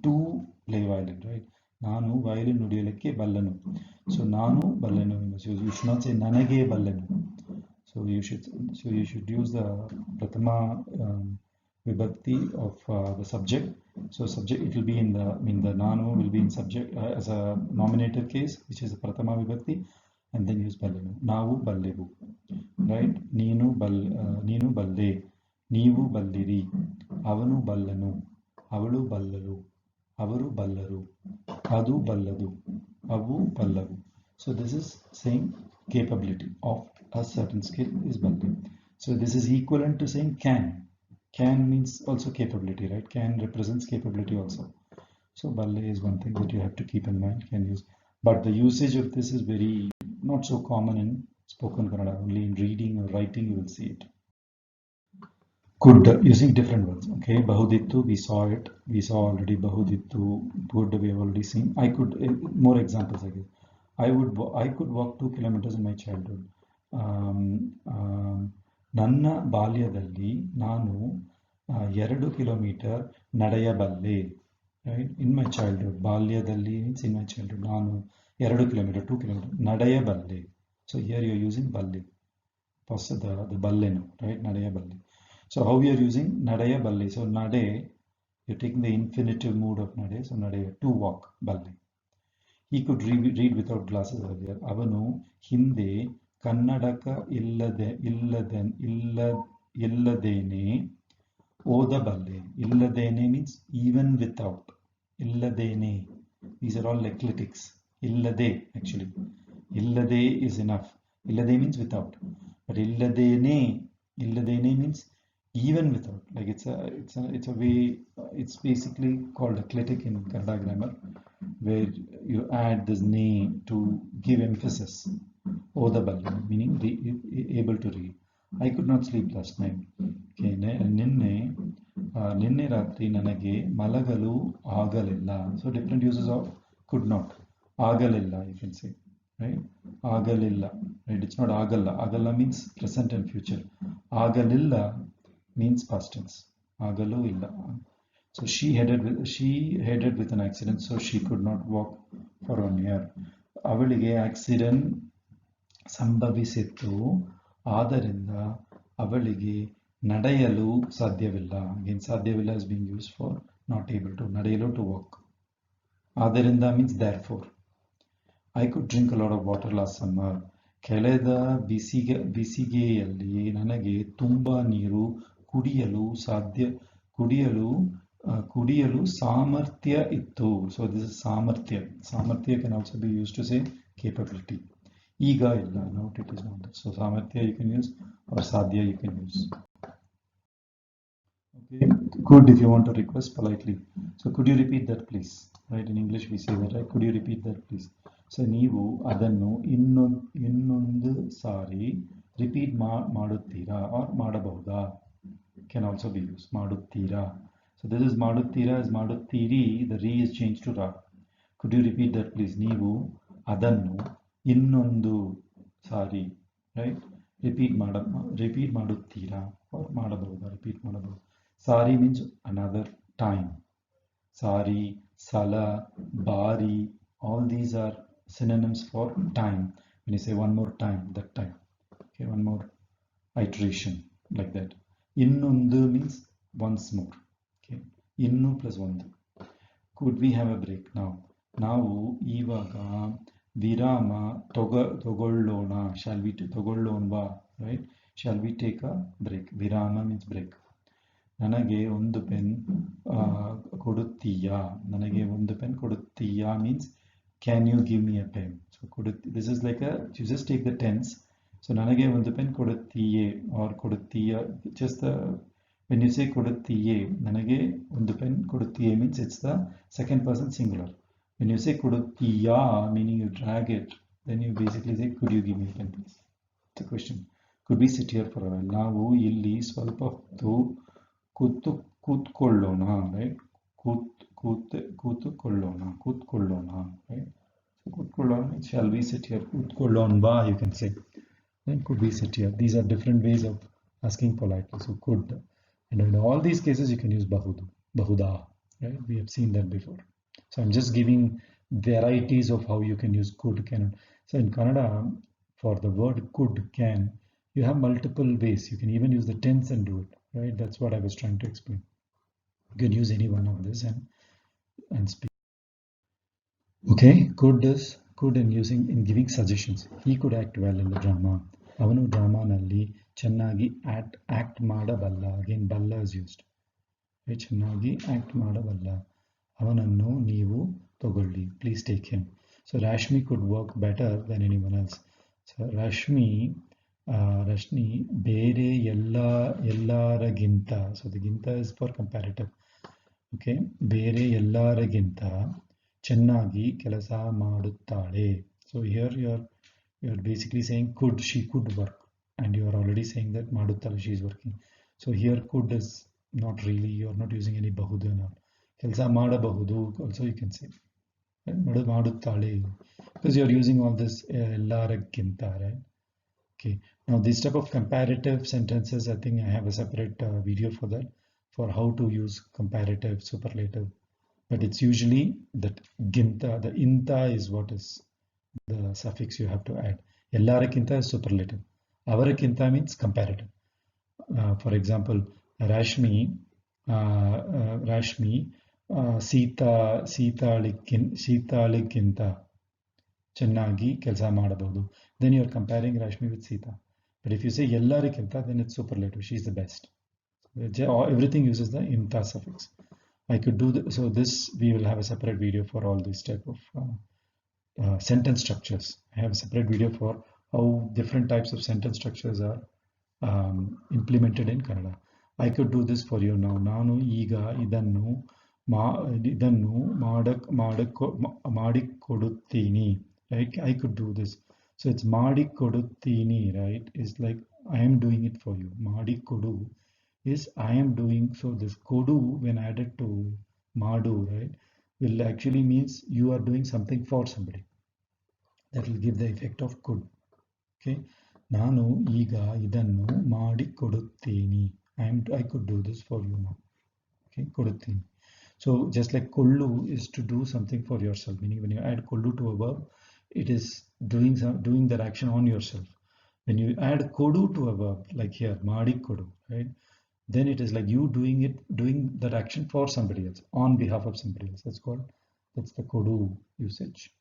to play violin, right? ನಾನು violin ನುಡಿಯಲಿಕ್ಕೆ ಬಲ್ಲೆನು. So ನಾನು ಬಲ್ಲೆನು, you should not say ನನಗೆ ಬಲ್ಲೆನು. So you should use the Prathama Vibhakti of the subject. So subject, it will be in the nanu will be in subject as a nominative case, which is the Prathama Vibhakti, and then use ballenu. Navu ballevu, right? Neenu balle, neevu balliri, avanu ballanu, avalu ballalu, avaru ballaru, adu balladu, avu ballavu. So this is saying capability of a certain skill is balle. So this is equivalent to saying can. Can means also capability, right? Can represents capability also. So balle is one thing that you have to keep in mind, can use. But the usage of this is very not so common in spoken Kannada. Only in reading or writing you will see it. Could, using different words. Okay, bahudittu, we saw it. We saw already bahudittu. Could, we have already seen. I could, more examples I guess. I could walk 2 kilometers in my childhood. ನನ್ನ ಬಾಲ್ಯದಲ್ಲಿ ನಾನು 2 kilometre ನಡೆಯಬಲ್ಲೆ. Right? In my childhood, ಬಾಲ್ಯದಲ್ಲಿ means in my childhood, ನಾನು 2 kilometre, 2 kilometre ನಡೆಯಬಲ್ಲೆ. So here you are using balle, the ballenu, right? ನಡೆಯಬಲ್ಲೆ. So how we are using ನಡೆಯಬಲ್ಲೆ? So nade, you're taking the infinitive mood of nade. So nade, to walk, balle. He could read without glasses earlier. ಅವನು ಹಿಂದೆ ಕನ್ನಡಕ ಇಲ್ಲದೇನೆ ಓದಬಲ್ಲೆ. ಇಲ್ಲದೇನೆ means even without. ಇಲ್ಲದೇನೆ, these are all ecletics. ಇಲ್ಲದೆ, actually ಇಲ್ಲದೆ is enough. ಇಲ್ಲದೆ means without, but ಇಲ್ಲದೇನೆ means even without. Like it's a way, it's basically called eclectic in Kannada grammar, where you add this ne to give emphasis. ಓದಬಲ್ಲೆ meaning able to read. I could not sleep last night. Okay, ನಿನ್ನೆ ರಾತ್ರಿ ನನಗೆ ಮಲಗಲು ಆಗಲಿಲ್ಲ. So different uses of could not. ಆಗಲಿಲ್ಲ, you can say, right? ಆಗಲಿಲ್ಲ, right? It's not ಆಗಲ್ಲ. ಆಗಲ್ಲ means present and future. ಆಗಲಿಲ್ಲ means past tense. ಆಗಲು ಇಲ್ಲ. So she headed with an accident, so she could not walk for 1 year. ಅವಳಿಗೆ accident ಸಂಭವಿಸಿತ್ತು, ಆದ್ದರಿಂದ ಅವಳಿಗೆ ನಡೆಯಲು ಸಾಧ್ಯವಿಲ್ಲ. Again, ಸಾಧ್ಯವಿಲ್ಲ is being used for not able to. ನಡೆಯಲು to walk. ಆದ್ದರಿಂದ means therefore. I could drink a lot of water last summer. ಕಳೆದ ಬೇಸಿಗೆಯಲ್ಲಿ ನನಗೆ ತುಂಬಾ ನೀರು ಕುಡಿಯಲು ಸಾಮರ್ಥ್ಯ ಇತ್ತು. So this is ಸಾಮರ್ಥ್ಯ. ಸಾಮರ್ಥ್ಯ can also be used to say capability. ಈಗ ಇಲ್ಲ, now it is not. So ಸಾಮರ್ಥ್ಯ you can use or ಸಾಧ್ಯ you can use. Okay, could if you want to request politely. So could you repeat that please? Right, in English we say that, right? Could you repeat that please? So ನೀವು ಅದನ್ನು ಇನ್ನೊಂದು ಸಾರಿ repeat ಮಾಡುತ್ತೀರಾ or ಮಾಡಬಹುದಾ? Can also be used. ಮಾಡುತ್ತೀರಾ. So this is ಮಾಡುತ್ತೀರಾ is ಮಾಡುತ್ತೀರಿ. The re is changed to ra. Could you repeat that please? ನೀವು ಅದನ್ನು ಇನ್ನೊಂದು ಸಾರಿ, right? Repeat ಮಾಡುತ್ತೀರಾ or ಮಾಡಬಹುದಾ? Repeat ಮಾಡಬಹುದು. Sari means another time. Sari, sala, bari, all these are synonyms for time. When you say one more time, that time. Okay, one more iteration, like that. Innundu means once more. Okay, innu plus one. Could we have a break now? ನಾವು ಇವಾಗ ವಿರಾಮ ತಗೊಳ್ಳೋಣ. Shall we ತಗೊಳ್ಳೋಣವಾ? Right? Shall we take a break? ವಿರಾಮ means break. ನನಗೆ ಒಂದು pen ಕೊಡುತ್ತೀಯಾ? ನನಗೆ ಒಂದು pen ಕೊಡುತ್ತೀಯಾ means can you give me a pen? So this is like a, you just take the tense. So ನನಗೆ ಒಂದು ಪೆನ್ ಕೊಡುತ್ತೀಯೇ or ಕೊಡುತ್ತೀಯಾ, just the, when you say ಕೊಡುತ್ತೀಯೇ, ನನಗೆ ಒಂದು ಪೆನ್ ಕೊಡುತ್ತೀಯೇ means it's the second person singular. When you say ಕೊಡುತ್ತೀಯಾ, meaning you drag it, then you basically say could you give me a pen please? It's a question. Could we sit here for a while? ನಾವು ಇಲ್ಲಿ ಸ್ವಲ್ಪ ಹೊತ್ತು ಕೂತ್ಕೊಳ್ಳೋಣ, right? ಕೂತ್ಕೊಳ್ಳೋಣ, right? So ಕೂತ್ಕೊಳ್ಳೋಣ, shall we sit here? ಕೂತ್ಕೊಳ್ಳೋಣವಾ you can say. Then could we sit here? These are different ways of asking politely. So could, and in all these cases you can use bahudu, bahuda, right? We have seen that before. So I'm just giving varieties of how you can use could, can. So in Kannada, for the word could, can, you have multiple ways. You can even use the tense and do it, right? That's what I was trying to explain. You can use any one of this and speak. Okay, could in giving suggestions. He could act well in the drama. ಅವನು ಡ್ರಾಮಾನಲ್ಲಿ ಚೆನ್ನಾಗಿ act ಮಾಡಬಲ್ಲ. Again, balla is used. ಚೆನ್ನಾಗಿ act ಮಾಡಬಲ್ಲ. ಅವನನ್ನು ನೀವು ತಗೊಳ್ಳಿ. Please take him. So Rashmi could work better than anyone else. So Rashmi ಬೇರೆ ಎಲ್ಲರಿಗಿಂತ. So the ginta is for comparative. Okay, ಬೇರೆ ಎಲ್ಲರಿಗಿಂತ ಚೆನ್ನಾಗಿ ಕೆಲಸ ಮಾಡುತ್ತಾಳೆ. So here you're basically saying she could work, and you are already saying that ಮಾಡುತ್ತಾಳೆ, she is working. So here could is not really, you're not using any bahudu and all. ಕೆಲಸ ಮಾಡಬಹುದು also you can say. ಮಾಡುತ್ತಾಳೆ, because you're using all this ಎಲ್ಲರಿಗಿಂತ, right? Okay, now this type of comparative sentences, I think I have a separate video for that, for how to use comparative superlative. But it's usually that ginta, the inta is what is the suffix you have to add. Ellarakinta is superlative. Avarakinta means comparative. For example, Rashmi ಸೀತಾಳಿಗಿಂತ ಚೆನ್ನಾಗಿ ಕೆಲಸ ಮಾಡಬಹುದು. Then you are comparing Rashmi with Sita. But if you say ಎಲ್ಲರಿಗಿಂತ, then it's superlative. She is the best. Everything uses the inta suffix. I could do so this, we will have a separate video for all these type of sentence structures. I have a separate video for how different types of sentence structures are implemented in Kannada. I could do this for you now. ನಾನು ಈಗ ಇದನ್ನು ಮಾಡಿಕೊಡುತ್ತೀನಿ. Right? I could do this. So it's ಮಾಡಿಕೊಡುತ್ತೀನಿ, right? It's like I am doing it for you. ಮಾಡಿಕೊಡು is I am doing. So this kodu, when added to madu, right, will actually means you are doing something for somebody. That will give the effect of could. Okay, ನಾನು ಈಗ ಇದನ್ನು ಮಾಡಿಕೊಡುತ್ತೀನಿ. I could do this for you now. Okay, ಕೊಡುತ್ತೀನಿ. So just like kollu is to do something for yourself, meaning when you add kollu to a verb, it is doing that action on yourself. When you add kodu to a verb, like here, madi kodu, right? Then it is like you doing that action for somebody else, on behalf of somebody else. That's the kodu usage.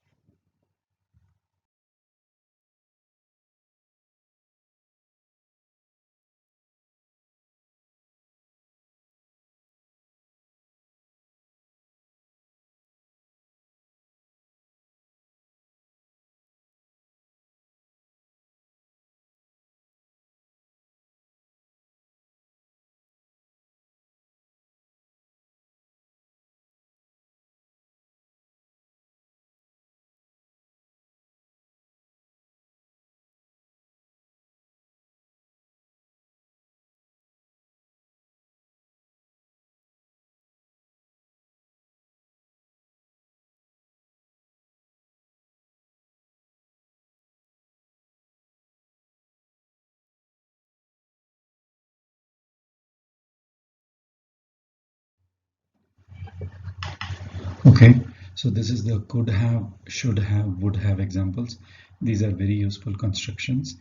Okay, so this is the could have, should have, would have examples. These are very useful constructions.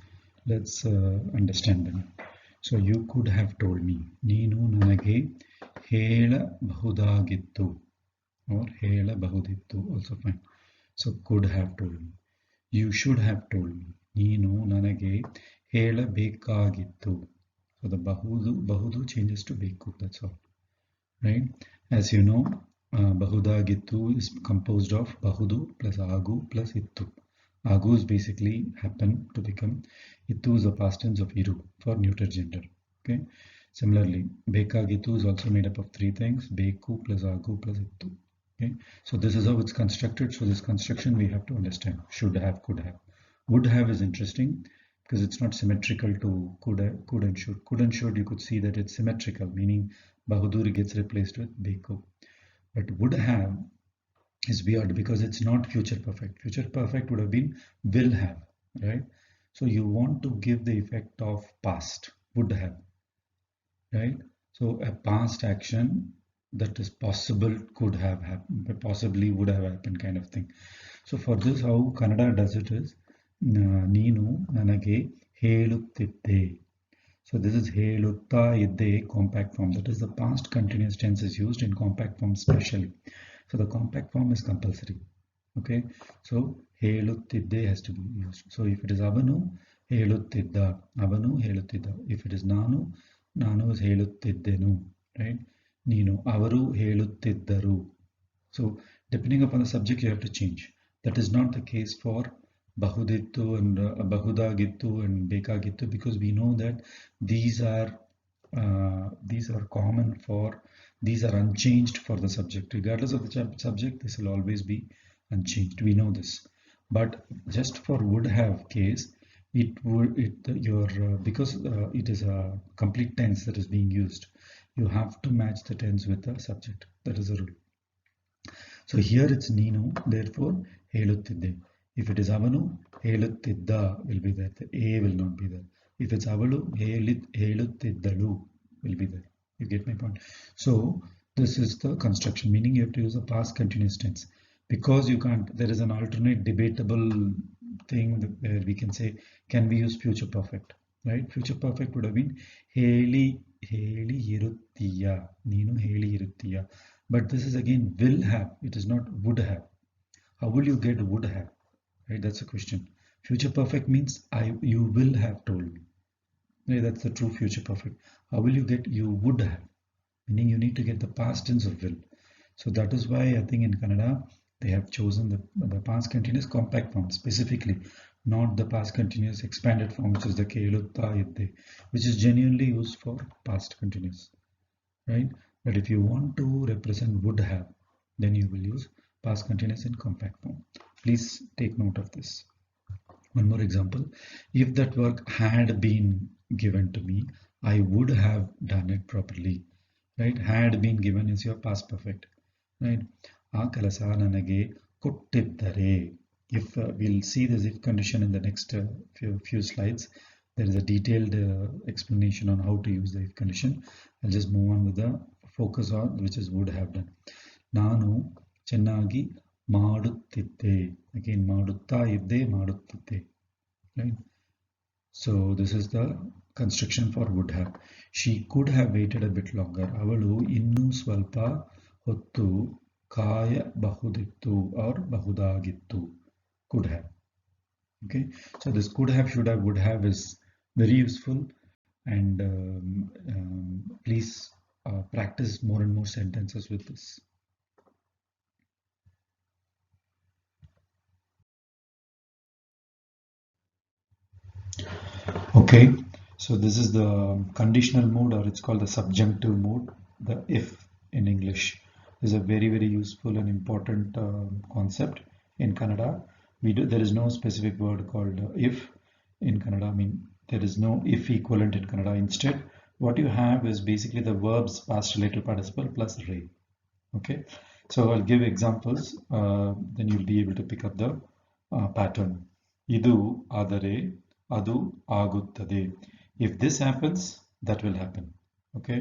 Let's understand them. So you could have told me, ನೀನು ನನಗೆ ಹೇಳಬಹುದಾಗಿತ್ತು, or ಹೇಳಬಹುದಿತ್ತು, also fine. So could have told me. You should have told me, ನೀನು ನನಗೆ ಹೇಳಬೇಕಾಗಿತ್ತು. So the ಬಹುದು changes to ಬೇಕು, that's all. Right? As you know, Bahudagittu is composed of Bahudu plus Agu plus Ittu. Agu is basically happen to become, Ittu is the past tense of Iru for neuter gender. Okay. Similarly, Bekagittu is also made up of three things: Beku plus Agu plus Ittu. Okay. So this is how it's constructed. So this construction we have to understand: should have, could have. Would have is interesting because it's not symmetrical to could and should. Could and should, you could see that it's symmetrical, meaning Bahuduri gets replaced with Beku. But would have is weird because it's not future perfect. Future perfect would have been will have, right? So you want to give the effect of past, would have, right? So a past action that is possible could have happened, but possibly would have happened, kind of thing. So for this, how Kannada does it is, ನೀನು ನನಗೆ ಹೇಳುತ್ತಿದ್ದೆ. So this is helutta idde compact form. That is the past continuous tense is used in compact form specially. So the compact form is compulsory. Okay. So heluttidde has to be used. So if it is avanu, heluttidda. Avanu heluttidda. If it is nanu, nanu is heluttiddenu. Right. Neenu. Avaru helutiddaru. So depending upon the subject, you have to change. That is not the case for Bahudittu and Bahudagittu and Bekagittu, because we know that these are common for, these are unchanged for the subject. Regardless of the subject, this will always be unchanged. We know this. But just for would have case, it would, because it is a complete tense that is being used, you have to match the tense with the subject. That is a rule. So here it's Nino, therefore ಹೇಳುತ್ತಿದ್ದೆ. If it is avanu, ಹೇಳುತ್ತಿದ್ದ will be there. The a will not be there. If it's avalu, ಹೇಳುತ್ತಿದ್ದಳು will be there. You get my point? So this is the construction, meaning you have to use a past continuous tense, because you can't, there is an alternate debatable thing where we can say, can we use future perfect, right? Future perfect would have been ಹೇಳಿ ಇರುತ್ತೀಯ, ನೀನು ಹೇಳಿ ಇರುತ್ತೀಯ. But this is again will have, it is not would have. How will you get would have? Right, that's a question. Future perfect means you will have told me. Right, that's the true future perfect. How will you get you would have? Meaning you need to get the past tense of will. So that is why I think in Kannada they have chosen the past continuous compact form specifically, not the past continuous expanded form, which is the kelutta idde, which is genuinely used for past continuous. Right? But if you want to represent would have, then you will use past continuous in compact form. Please take note of this. One more example: if that work had been given to me, I would have done it properly. Right? Had been given is your past perfect. Right? ಆ ಕೆಲಸ ನನಗೆ ಕೊಟ್ಟಿದ್ದರೆ. If we'll see this if condition in the next few slides. There is a detailed explanation on how to use the if condition. I'll just move on with the focus on which is would have done. ನಾನು ಚೆನ್ನಾಗಿ ಮಾಡುತ್ತಿದ್ದೆ. Again, ಮಾಡುತ್ತಾ ಇದ್ದೆ, ಮಾಡುತ್ತಿದ್ದೆ. Right? So this is the construction for would have. She could have waited a bit longer. ಅವಳು ಇನ್ನೂ ಸ್ವಲ್ಪ ಹೊತ್ತು ಕಾಯಬಹುದಿತ್ತು or ಬಹುದಾಗಿತ್ತು. Could have. Okay. So this could have, should have, would have is very useful, and please practice more and more sentences with this. Okay, so this is the conditional mode, or it's called the subjunctive mode. The if in English is a very, very useful and important concept in Kannada. There is no specific word called if in Kannada. I mean, there is no if equivalent in Kannada. Instead, what you have is basically the verbs past relative participle plus re. Okay, so I'll give examples, then you'll be able to pick up the pattern. Idu ಆದರೆ ಅದು ಆಗುತ್ತದೆ. If this happens, that will happen. Okay,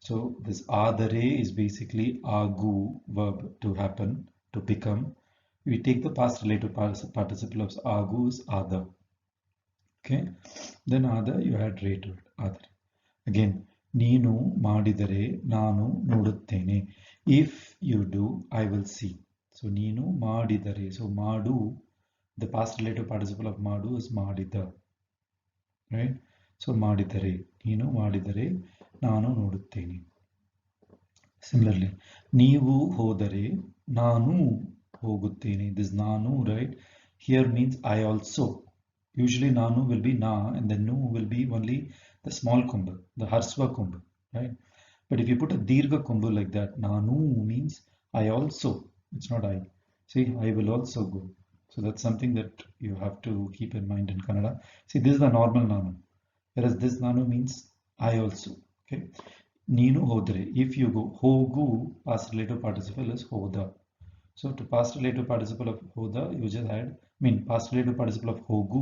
so this ಆದರೆ is basically agu verb, to happen, to become. We take the past relative participle of agu is ada. Okay, then ada you add re to it, ಆದರೆ. Again, ನೀನು ಮಾಡಿದರೆ ನಾನು ನೋಡುತ್ತೇನೆ. If you do, I will see. So ನೀನು ಮಾಡಿದರೆ, so ಮಾಡು, the past relative participle of ಮಾಡು is ಮಾಡಿದ. Right? So ಮಾಡಿದರೆ, ನೀನು ಮಾಡಿದರೆ ನಾನು ನೋಡುತ್ತೇನೆ. Similarly, ನೀವು ಹೋದರೆ ನಾನು ಹೋಗುತ್ತೇನೆ. This ನಾನು, right, here means I also. Usually nanu will be na, and then nu will be only the small kombu, the harsva kombu, right? But if you put a dirgha kombu like that, nanu means I also. It's not I. See, I will also go. So that's something that you have to keep in mind in Kannada. See, this is the normal nanu, whereas this nanu means I also. Okay. Neenu hodre. If you go, hogu, past relative participle is hoda. So to past relative participle of hoda, you just add, past relative participle of hogu,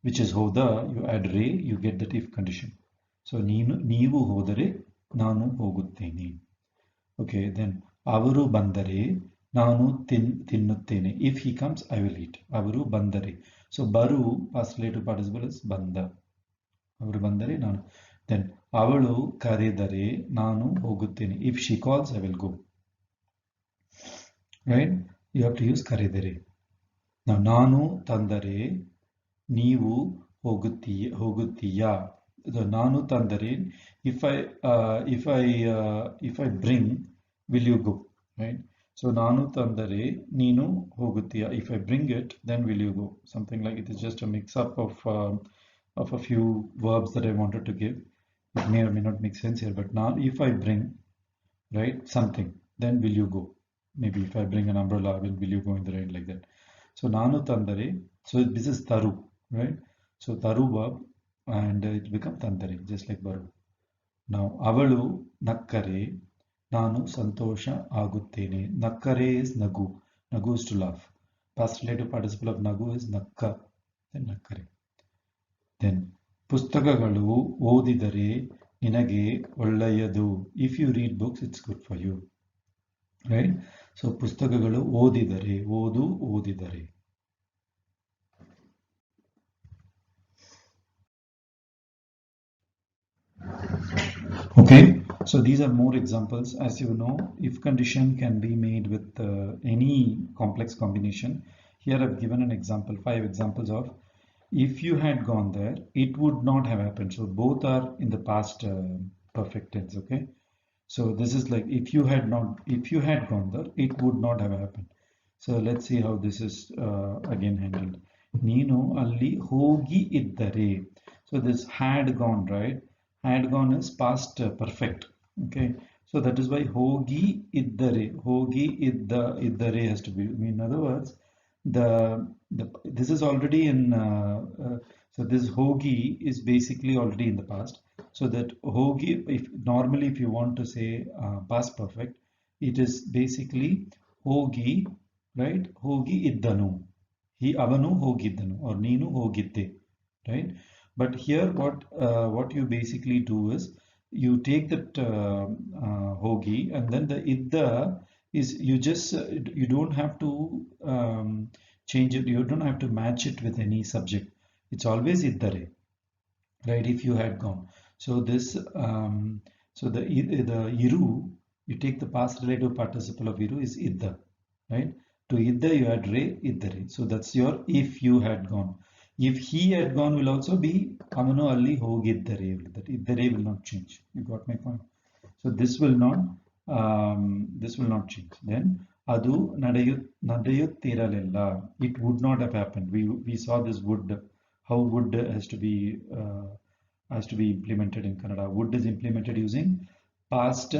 which is hoda, you add re, you get that if condition. So neevu hodare, nanu hoguttene. Okay, then avaru bandare, nanu tinnuttene. If he comes, I will eat. Avaru bandare. So baru, past relative participle is banda. Avaru bandare, nanu. Then avalu karedare, nanu hoguttene. If she calls, I will go. Right? You have to use karedare. Now, ನಾನು ತಂದರೆ ನೀವು ಹೋಗುತ್ತೀಯಾ. The ನಾನು ತಂದರೆ, if I bring, will you go? Right? So ನಾನು ತಂದರೆ ನೀನು ಹೋಗುತ್ತೀಯಾ. If I bring it, then will you go? Something like it is just a mix-up of a few verbs that I wanted to give. It may or may not make sense here, but now if I bring, right, something, then will you go? Maybe if I bring an umbrella, will you go in the rain, like that. So nanu tandare, so this is taru, right? So taru verb, and it becomes tandare, just like baru. Now avalu nakkare, nanu santosha aguttene. Nakkare is nagu. Nagu is to laugh. Past relative participle of nagu is nakka, then nakkare. Then pustagagalu odidare ninage ಒಳ್ಳೆಯದು. If you read books, it's good for you. Right? So ಪುಸ್ತಕಗಳು ಓದಿದರೆ, ಓದಿದರೆ. Okay, so these are more examples. As you know, if condition can be made with any complex combination. Here I've given an example, 5 examples of if you had gone there, it would not have happened. So both are in the past perfect tense. Okay. So this is like if you had gone there, it would not have happened. So let's see how this is again handled. Neenu alli hogi iddare. So this had gone, right? Had gone is past perfect. Okay. So that is why hogi iddare. Hogi iddare has to be. In other words, this is already in. So this hogi is basically already in the past. So that hogi, normally if you want to say past perfect, it is basically hogi, right? Hogi iddanu. Avanu hogiddanu, or neenu hogidde, right? But here what you basically do is you take that hogi, and then the idda is you just you don't have to change it. You don't have to match it with any subject. It's always iddare, right? If you had gone, so this so the iru, you take the past relative participle of iru is idda, right? To idda you add re, iddare. So that's your if you had gone. If he had gone will also be avanu alli hogiddare. That iddare will not change. You got my point? So this will not change. Then adu nadayuttiralilla. It would not have happened. We saw this would, how would has to be implemented in Kannada. Would is implemented using past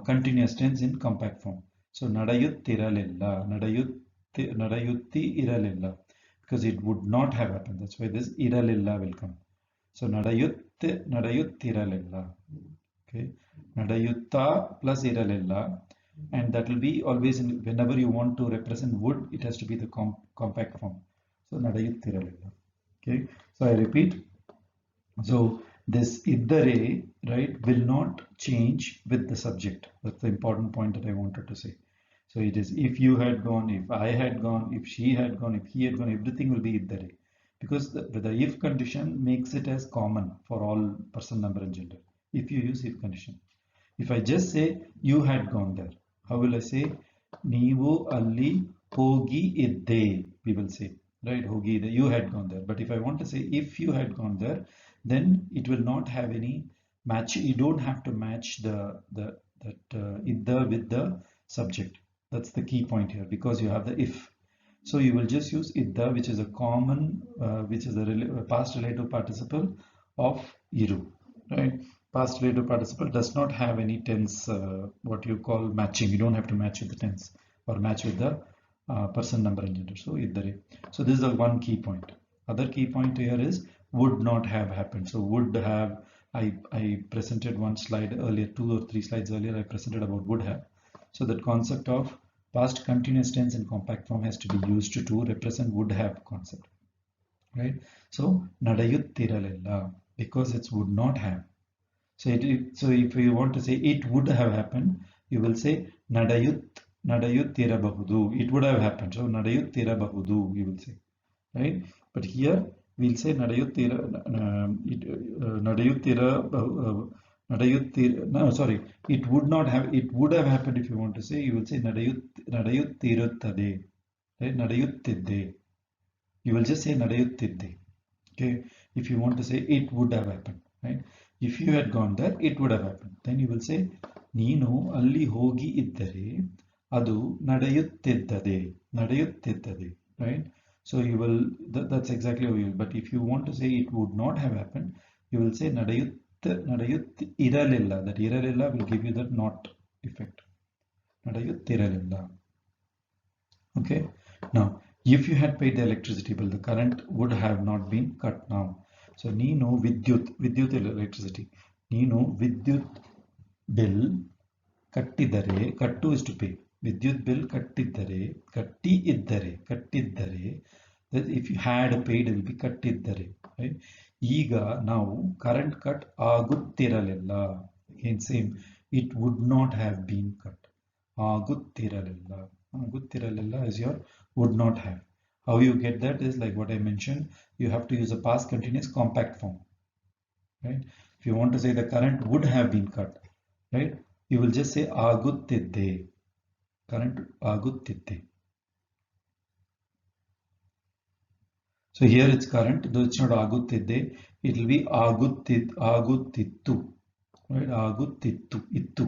continuous tense in compact form. So nadayuttiralilla, nadayutti iralilla, because it would not have happened. That's why this iralilla will come. So nadayuttiralilla. Okay, nadayutta plus iralilla, and that will be always in, whenever you want to represent would, it has to be the compact form. So nadayuttiralilla. Okay, so I repeat. So this iddare, right, will not change with the subject. That's the important point that I wanted to say. So it is if you had gone, if I had gone, if she had gone, if he had gone, everything will be iddare, because the if condition makes it as common for all person, number and gender. If you use if condition, if I just say you had gone there, how will I say? Neevu alli hogi idde, we will say, right? Hogi idde, you had gone there. But if I want to say if you had gone there, then it will not have any match. You don't have to match idda with the subject. That's the key point here, because you have the if. So you will just use idda, which is a common, which is a past relative participle of iru, right? Past relative participle does not have any tense, what you call matching. You don't have to match with the tense or match with the person, number and gender. So iddare. So this is the one key point. Other key point here is would not have happened. So would have, I presented one slide earlier, 2 or 3 slides earlier, I presented about would have. So that concept of past continuous tense in compact form has to be used to represent would have concept, right? So nadayuttiralilla, because it's would not have. So so if you want to say it would have happened, you will say nadayuttirabahudu. It would have happened. So nadayuttirabahudu, you will say, right? But here we'll say no, sorry, it would not have, it would have happened. If you want to say, you will say nadayuttiruttade, right? Nadayuttidde. You will just say nadayuttidde. Okay, if you want to say it would have happened, right? If you had gone there, it would have happened. Then you will say ನೀನು ಅಲ್ಲಿ ಹೋಗಿ ಇದ್ದರೆ ಅದು ನಡೆಯುತ್ತಿದ್ದದೆ, ನಡೆಯುತ್ತಿದ್ದದೆ, right? So you will, that's exactly how you will. But if you want to say it would not have happened, you will say nadayutti iralilla. That iralilla will give you that not effect. Nadayuttiralilla. Okay. Now, if you had paid the electricity bill, the current would have not been cut now. So ನೀನು ವಿದ್ಯುತ್ electricity. ನೀನು ವಿದ್ಯುತ್ bill ಕಟ್ಟಿದರೆ, ಕಟ್ಟು is to pay. ವಿದ್ಯುತ್ bill ಕಟ್ಟಿದ್ದರೆ, ಕಟ್ಟಿದ್ದರೆ, that if you had paid, it will be ಕಟ್ಟಿದ್ದರೆ, right? ಈಗ ನಾವು current cut ಆಗುತ್ತಿರಲಿಲ್ಲ. Again same, it would not have been cut. ಆಗುತ್ತಿರಲಿಲ್ಲ. Aguttiralilla is your would not have. How you get that is like what I mentioned. You have to use a past continuous compact form, right? If you want to say the current would have been cut, right, you will just say aguttidde. Current aguttidde. So here it's current, though it's not aguttidde, it will be agutittu, right? Agutittu, ittu,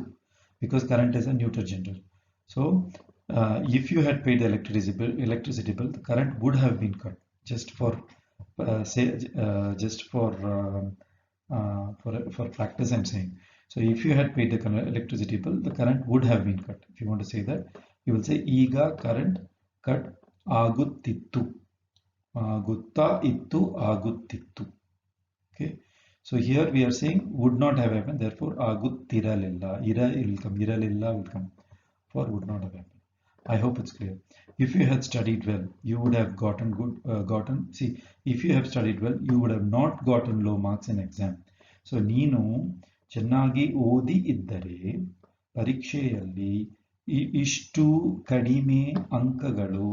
because current is a neuter gender. So if you had paid the electricity bill, the current would have been cut. Just for for practice, I'm saying. So if you had paid the electricity bill, the current would have been cut. If you want to say that, you will say ಈಗ current cut ಆಗುತ್ತಿತ್ತು. ಆಗುತ್ತಾ ಇತ್ತು, ಆಗುತ್ತಿತ್ತು. Okay. So here we are saying would not have happened. Therefore, ಆಗುತ್ತಿರಲಿಲ್ಲ. ಇರಲಿಲ್ಲ will come. For would not have happened. I hope it's clear. If you had studied well, you would have see, if you have studied well, you would have not gotten low marks in exam. So ನೀನು ಚೆನ್ನಾಗಿ ಓದಿ ಇದ್ದರೆ ಪರೀಕ್ಷೆಯಲ್ಲಿ ಇಷ್ಟು ಕಡಿಮೆ ಅಂಕಗಳು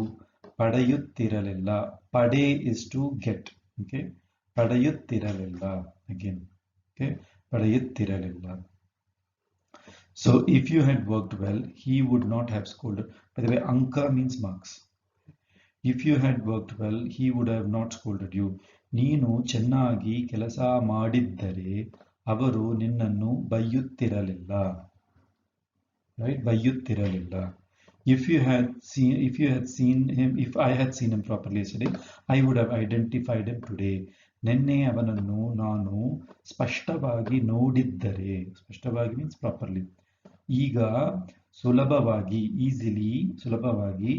ಪಡೆಯುತ್ತಿರಲಿಲ್ಲ. ಪಡೆ is to get. Okay, ಪಡೆಯುತ್ತಿರಲಿಲ್ಲ. Again, okay, ಪಡೆಯುತ್ತಿರಲಿಲ್ಲ. So if you had worked well, he would not have scolded. By the way, anka means marks. If you had worked well, he would have not scolded you. ನೀನು ಚೆನ್ನಾಗಿ ಕೆಲಸ ಮಾಡಿದ್ದರೆ ಅವರು ನಿನ್ನನ್ನು ಬೈಯುತ್ತಿರಲಿಲ್ಲ. Right? ಬೈಯುತ್ತಿರಲಿಲ್ಲ. If I had seen him properly yesterday, I would have identified him today. ನಿನ್ನೆ ಅವನನ್ನು ನಾನು ಸ್ಪಷ್ಟವಾಗಿ ನೋಡಿದ್ದರೆ, ಸ್ಪಷ್ಟವಾಗಿ means properly. ಈಗ ಸುಲಭವಾಗಿ, ಸುಲಭವಾಗಿ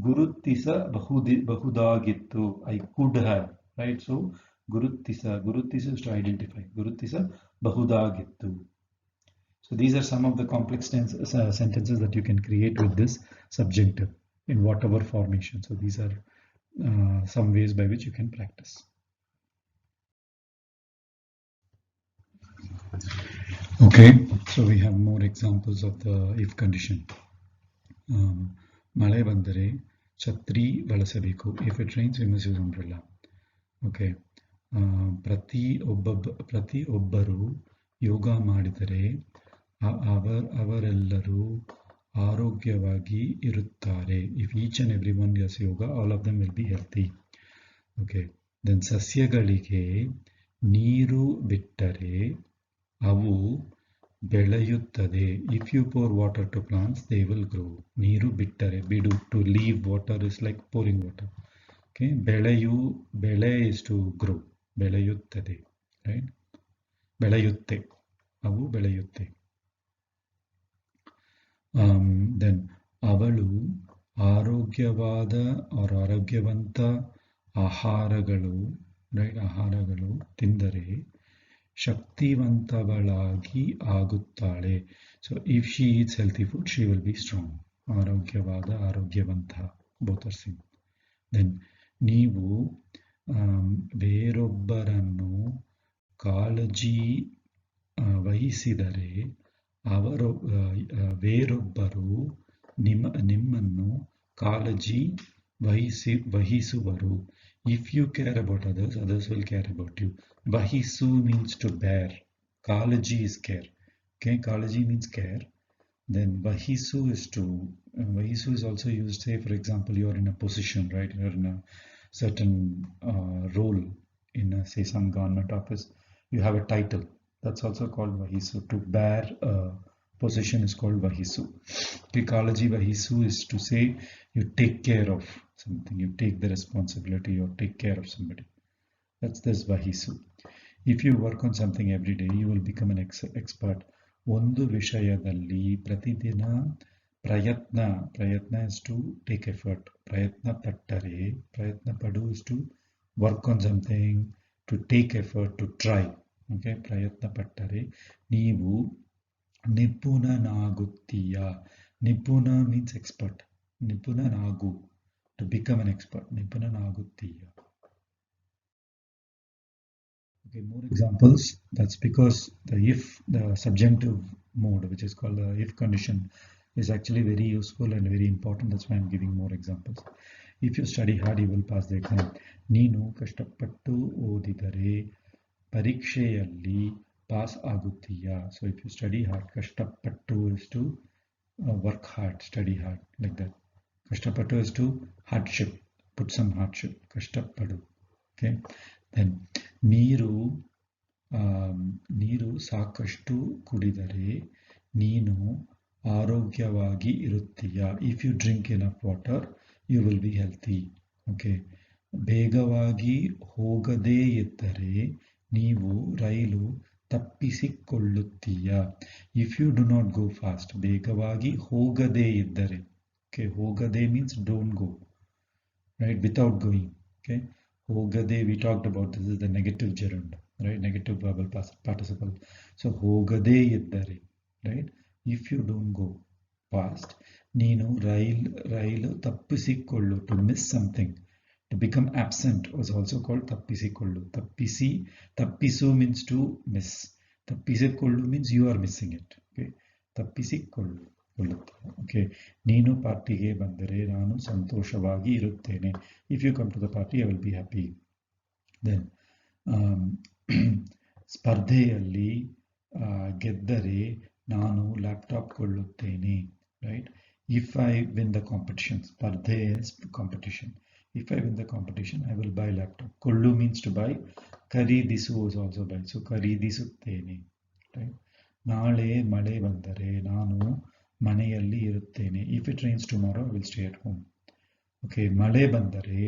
ಗುರುತಿಸಬಹುದಾಗಿತ್ತು. I could have, right? So ಗುರುತಿಸ is to identify. ಗುರುತಿಸಬಹುದಾಗಿತ್ತು. So these are some of the complex sentences that you can create with this subjunctive in whatever formation. So these are some ways by which you can practice. Okay, so we have more examples of the if condition. ಮಳೆ ಬಂದರೆ ಛತ್ರಿ ಬಳಸಬೇಕು. If it rains, we must use umbrella. Okay, ಪ್ರತಿಯೊಬ್ಬರು ಯೋಗ ಮಾಡಿದರೆ ಅವರೆಲ್ಲರೂ ಆರೋಗ್ಯವಾಗಿ ಇರುತ್ತಾರೆ. If each and everyone does yoga, all of them will be healthy. Okay, then ಸಸ್ಯಗಳಿಗೆ ನೀರು ಬಿಟ್ಟರೆ ಅವು ಬೆಳೆಯುತ್ತದೆ. If you pour water to plants, they will grow. ನೀರು ಬಿಟ್ಟರೆ, ಬಿಡು, to leave water is like pouring water. Okay, ಬೆಳೆ is to grow. ಬೆಳೆಯುತ್ತದೆ, right? ಬೆಳೆಯುತ್ತೆ, ಅವು ಬೆಳೆಯುತ್ತೆ. Then ಅವಳು ಆರೋಗ್ಯವಂತ ಆಹಾರಗಳು ತಿಂದರೆ ಶಕ್ತಿವಂತಳಾಗಿ ಆಗುತ್ತಾಳೆ. So if she eats healthy food, she will be strong. ಆರೋಗ್ಯವಂತ, both are same. Then ನೀವು ಬೇರೊಬ್ಬರನ್ನು ಕಾಳಜಿ ವಹಿಸಿದರೆ ಬೇರೊಬ್ಬರು ನಿಮ್ಮನ್ನು ಕಾಳಜಿ ವಹಿಸುವರು. If you care about others, others will care about you. Vahisu means to bear. Kalaji is care. Okay, Kalaji means care. Then Vahisu is Vahisu is also used, say for example, you are in a position, right? You are in a certain role in say some government office. You have a title. That's also called Vahisu. To bear a position is called Vahisu. Okay, Kalaji Vahisu is to say you take care of something, you take the responsibility or take care of somebody. That's this Vahisu. If you work on something every day, you will become an expert. ಒಂದು ವಿಷಯದಲ್ಲಿ ಪ್ರತಿದಿನ ಪ್ರಯತ್ನ is to take effort. ಪ್ರಯತ್ನ ಪಡು is to work on something, to take effort, to try. Okay, ಪ್ರಯತ್ನ ಪಟ್ಟರೆ ನೀವು ನಿಪುಣನಾಗುತ್ತೀಯ. ನಿಪುಣ means expert. ನಿಪುಣನಾಗು, to become an expert. ನಿಪುಣನಾಗುತ್ತೀಯ. Okay, more examples. That's because the subjunctive mode, which is called the if condition, is actually very useful and very important. That's why I'm giving more examples. If you study hard, you will pass the exam. ನೀನು ಕಷ್ಟಪಟ್ಟು ಓದಿದರೆ ಪರೀಕ್ಷೆಯಲ್ಲಿ pass ಆಗುತ್ತೀಯ. So if you study hard, ಕಷ್ಟಪಟ್ಟು is to work hard, study hard, like that. ಕಷ್ಟಪಟ್ಟು is to hardship, put some hardship. ಕಷ್ಟಪಡು. Okay. Then ನೀರು ಸಾಕಷ್ಟು ಕುಡಿದರೆ ನೀನು ಆರೋಗ್ಯವಾಗಿ ಇರುತ್ತೀಯ. If you drink enough water, you will be healthy. Okay. ಬೇಗವಾಗಿ ಹೋಗದೇ ಇದ್ದರೆ ನೀವು ರೈಲು ತಪ್ಪಿಸಿಕೊಳ್ಳುತ್ತೀಯ. If you do not go fast, ಬೇಗವಾಗಿ ಹೋಗದೇ ಇದ್ದರೆ. Okay, ಹೋಗದೇ means don't go, right? Without going. Okay, ಹೋಗದೇ, we talked about this is the negative gerund, right? Negative verbal participle. So ಹೋಗದೇ ಇದ್ದರೆ, right? If you don't go fast, ನೀನು ರೈಲು ತಪ್ಪಿಸಿಕೊಳ್ಳು, to miss something. To become absent was also called ತಪ್ಪಿಸಿಕೊಳ್ಳು. ತಪ್ಪಿಸು means to miss. ತಪ್ಪಿಸಿಕೊಳ್ಳು means you are missing it. Okay, ತಪ್ಪಿಸಿಕೊಳ್ಳು. Okay, ನೀನು ಪಾರ್ಟಿಗೆ ಬಂದರೆ ನಾನು ಸಂತೋಷವಾಗಿ ಇರುತ್ತೇನೆ. If you come to the party, I will be happy. Then ಸ್ಪರ್ಧೆಯಲ್ಲಿ ಗೆದ್ದರೆ ನಾನು laptop ಕೊಳ್ಳುತ್ತೇನೆ. Right? If I win the competition, ಸ್ಪರ್ಧೆ is competition. If I win the competition, I will buy laptop. ಕೊಳ್ಳು means to buy. ಖರೀದಿಸು is also buy. So ಖರೀದಿಸುತ್ತೇನೆ. Right? ನಾಳೆ ಮಳೆ ಬಂದರೆ ನಾನು ಮನೆಯಲ್ಲಿ ಇರುತ್ತೇನೆ. If it rains tomorrow, I will stay at home. Okay, ಮಳೆ ಬಂದರೆ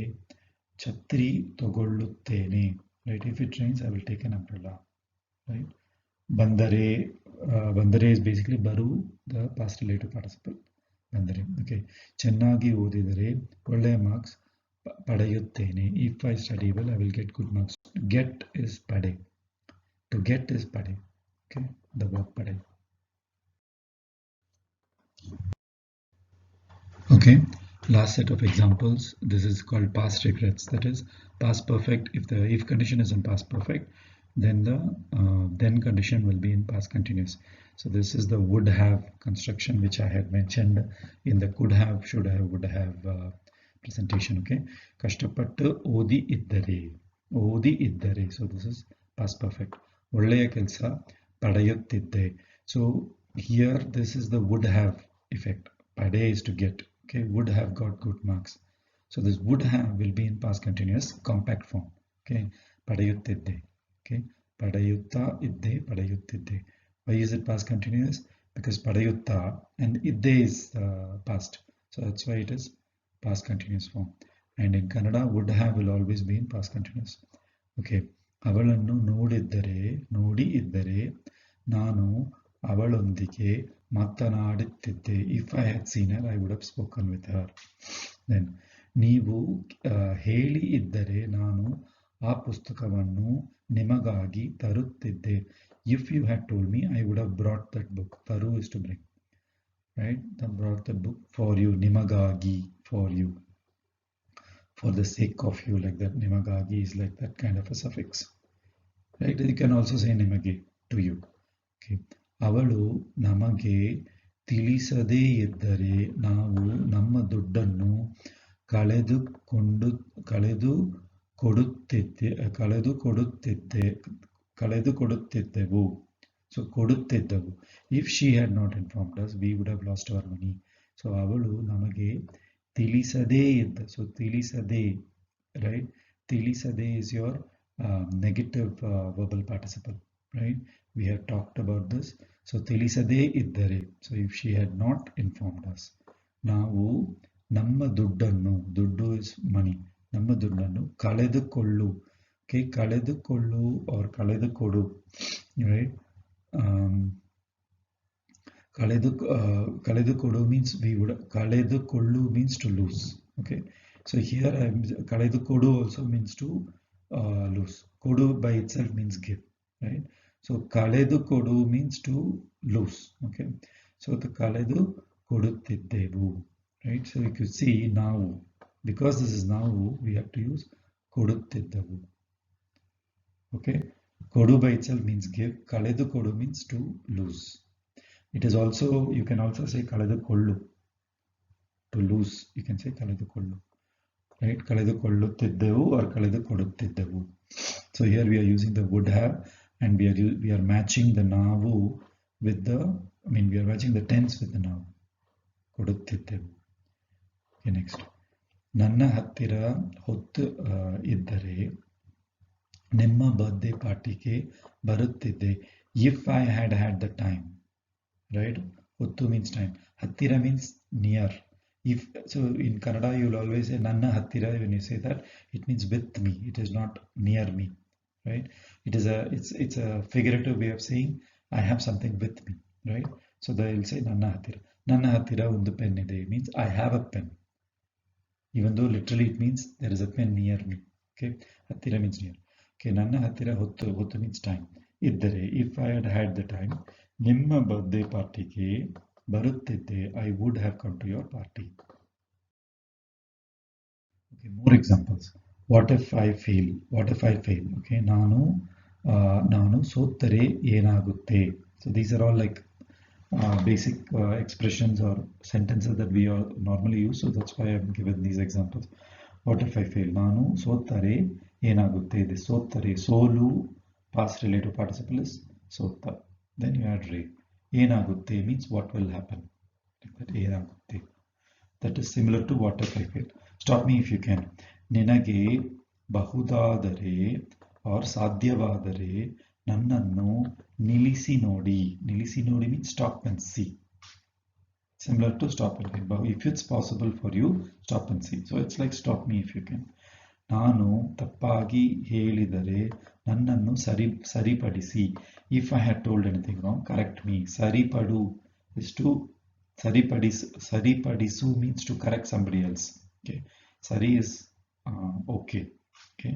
ಛತ್ರಿ ತಗೊಳ್ಳುತ್ತೇನೆ. Right? If it rains, I will take an umbrella. Right? ಬಂದರೆ ಬಂದರೆ is basically ಬರು, the past relative participle. ಬಂದರೆ. Okay, ಚೆನ್ನಾಗಿ ಓದಿದರೆ ಒಳ್ಳೆಯ ಮಾರ್ಕ್ಸ್ ಪಡೆಯುತ್ತೇನೆ. If I study well, I will get good marks. Get is ಪಡೆ. To get is ಪಡೆ. Okay, the verb ಪಡೆ. Okay, last set of examples. This is called past regrets. That is past perfect. If the if condition is in past perfect, then the then condition will be in past continuous. So this is the would have construction which I had mentioned in the could have, should have, would have presentation. Okay, ಕಷ್ಟಪಟ್ಟು ಓದಿ ಇದ್ದರೆ. So this is past perfect. ಒಳ್ಳೆಯ ಕೆಲಸ ಪಡೆಯುತ್ತಿದ್ದೆ. So here this is the would have effect. Pade is to get. Okay, would have got good marks. So this would have will be in past continuous compact form. Okay, ಪಡೆಯುತ್ತಿದ್ದೆ. Okay, ಪಡೆಯುತ್ತಾ ಇದ್ದೆ, ಪಡೆಯುತ್ತಿದ್ದೆ. Why is it past continuous? Because ಪಡೆಯುತ್ತಾ and idde is past. So that's why it is past continuous form. And in Kannada, would have will always be in past continuous. Okay, ಅವಳನ್ನು ನೋಡಿ ಇದ್ದರೆ ನಾನು ಅವಳೊಂದಿಗೆ ಮಾತನಾಡುತ್ತಿದ್ದೆ. If I had seen her, I would have spoken with her. Then ನೀವು ಹೇಳಿ ಇದ್ದರೆ ನಾನು ಆ ಪುಸ್ತಕವನ್ನು ನಿಮಗಾಗಿ ತರುತ್ತಿದ್ದೆ. If you had told me, I would have brought that book. Taru is to bring. Right? I brought the book for you. Nimagagi, for you. For the sake of you, like that. Nimagagi is like that kind of a suffix. Right? You can also say nimage, to you. Okay. ಅವಳು ನಮಗೆ ತಿಳಿಸದೇ ಇದ್ದರೆ ನಾವು ನಮ್ಮ ದುಡ್ಡನ್ನು ಕಳೆದುಕೊಡುತ್ತಿದ್ದೆವು. So ಕೊಡುತ್ತಿದ್ದೆವು. If she had not informed us, we would have lost our money. So ಅವಳು ನಮಗೆ ತಿಳಿಸದೇ ಇದ್ದ. So ತಿಳಿಸದೇ, right? ತಿಳಿಸದೇ is your negative verbal participle, right? We have talked about this. So ತಿಳಿಸದೇ ಇದ್ದರೆ. So if she had not informed us, ನಾವು ನಮ್ಮ ದುಡ್ಡನ್ನು, ದುಡ್ಡು is money, ನಮ್ಮ ದುಡ್ಡನ್ನು ಕಳೆದುಕೊಳ್ಳು. Okay, ಕಳೆದುಕೊಳ್ಳು or ಕಳೆದುಕೊಡು, right? ಕಳೆದುಕೊಡು means we would, ಕಳೆದುಕೊಳ್ಳು means to lose. Okay, so here ಕಳೆದುಕೊಡು also means to lose. ಕೊಡು by itself means give, right? So ಕಳೆದುಕೊಡು means to lose. Okay, so the ಕಳೆದುಕೊಡುತ್ತಿದ್ದೆವು, right? So you could see now, because this is now, we have to use ಕೊಡುತ್ತಿದ್ದೆವು. Okay, kodu by itself means give. Kaledukodu means to lose. It is also, you can also say kaledukollu, to lose. You can say kaledukollu, right? Kaledukollutiddevu or kaledukodutiddevu. So here we are using the would have, and we are matching the navu with the, we are matching the tense with the navu. Kodutiddevu. Okay, next. Nanna hattira hottu iddare ನಿಮ್ಮ birthday ಪಾರ್ಟಿಗೆ ಬರುತ್ತಿದ್ದೆ. If I had the time, right? ಹೊತ್ತು means time. ಹತ್ತಿರ means near. If so, in Kannada you will always say ನನ್ನ ಹತ್ತಿರ. When you say that, it means with me. It is not near me, right? It is it's a figurative way of saying I have something with me, right? So they will say ನನ್ನ ಹತ್ತಿರ. ನನ್ನ ಹತ್ತಿರ ಒಂದು pen ಇದೆ means I have a pen, even though literally it means there is a pen near me. Okay, ಹತ್ತಿರ means near. Okay, ನನ್ನ ಹತ್ತಿರ ಹೊತ್ತು means time. ಇದ್ದರೆ, if I had the time, ನಿಮ್ಮ ಬರ್ತ್ಡೇ ಪಾರ್ಟಿಗೆ ಬರುತ್ತಿದ್ದೆ. I would have come to your party. Okay, more examples. What if I fail? Okay, ನಾನು ಸೋತರೆ ಏನಾಗುತ್ತೆ? So these are all like basic expressions or sentences that we all normally use. So that's why I've given these examples. What if I fail? ನಾನು ಸೋತರೆ ಏನಾಗುತ್ತೆ? This ಸೋತರೆ, ಸೋಲು, past relative participle is ಸೋತ. Then you add re. ಏನಾಗುತ್ತೆ means what will happen. Like that, ಏನಾಗುತ್ತೆ. That is similar to what if I fail. Stop me if you can. ನಿನಗೆ ಬಹುದಾದರೆ or ಸಾಧ್ಯವಾದರೆ ನನ್ನನ್ನು ನಿಲ್ಲಿಸಿ ನೋಡಿ. ನಿಲ್ಲಿಸಿ ನೋಡಿ means stop and see. Similar to stop and read. But if it's possible for you, stop and see. So it's like stop me if you can. ನಾನು ತಪ್ಪಾಗಿ ಹೇಳಿದರೆ ನನ್ನನ್ನು ಸರಿಪಡಿಸಿ. If I had told anything wrong, correct me. ಸರಿಪಡು is to ಸರಿಪಡಿಸು means to correct somebody else. Okay. Sari is okay. Okay.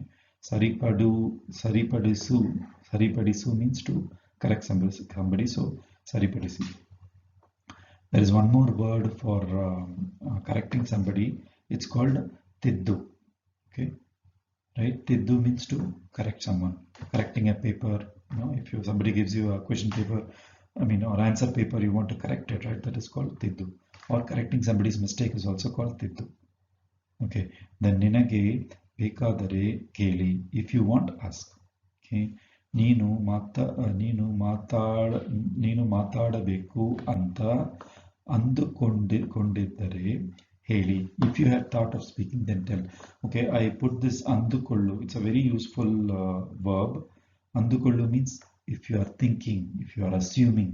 ಸರಿಪಡಿಸು means to correct somebody. So ಸರಿಪಡಿಸಿ. There is one more word for correcting somebody. It's called tiddu. Okay, right? Tiddu means to correct someone. Correcting a paper. You know, if somebody gives you a question paper, or answer paper, you want to correct it, right? That is called tiddu. Or correcting somebody's mistake is also called tiddu. Okay. Then ninage bekadare keli. If you want, ask. Okay. ನೀನು ಮಾತಾಡಬೇಕು ಅಂತ ಅಂದುಕೊಂಡಿದ್ದರೆ ಹೇಳಿ. If you had thought of speaking, then tell. Okay, I put this ಅಂದುಕೊಳ್ಳು. It's a very useful verb. ಅಂದುಕೊಳ್ಳು means if you are thinking, if you are assuming,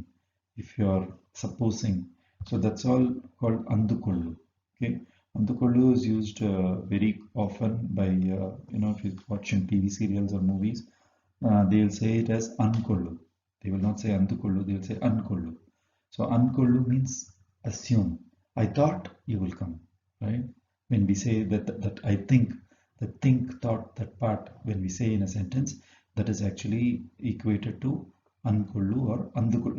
if you are supposing. So that's all called ಅಂದುಕೊಳ್ಳು. Okay, ಅಂದುಕೊಳ್ಳು is used very often by if you watch in TV serials or movies. They will say it as ankollu. They will not say andukollu, they will say ankollu. So ankollu means assume. I thought you will come, right? When we say that I think, the think, thought, that part, when we say in a sentence, that is actually equated to ankollu or andukollu.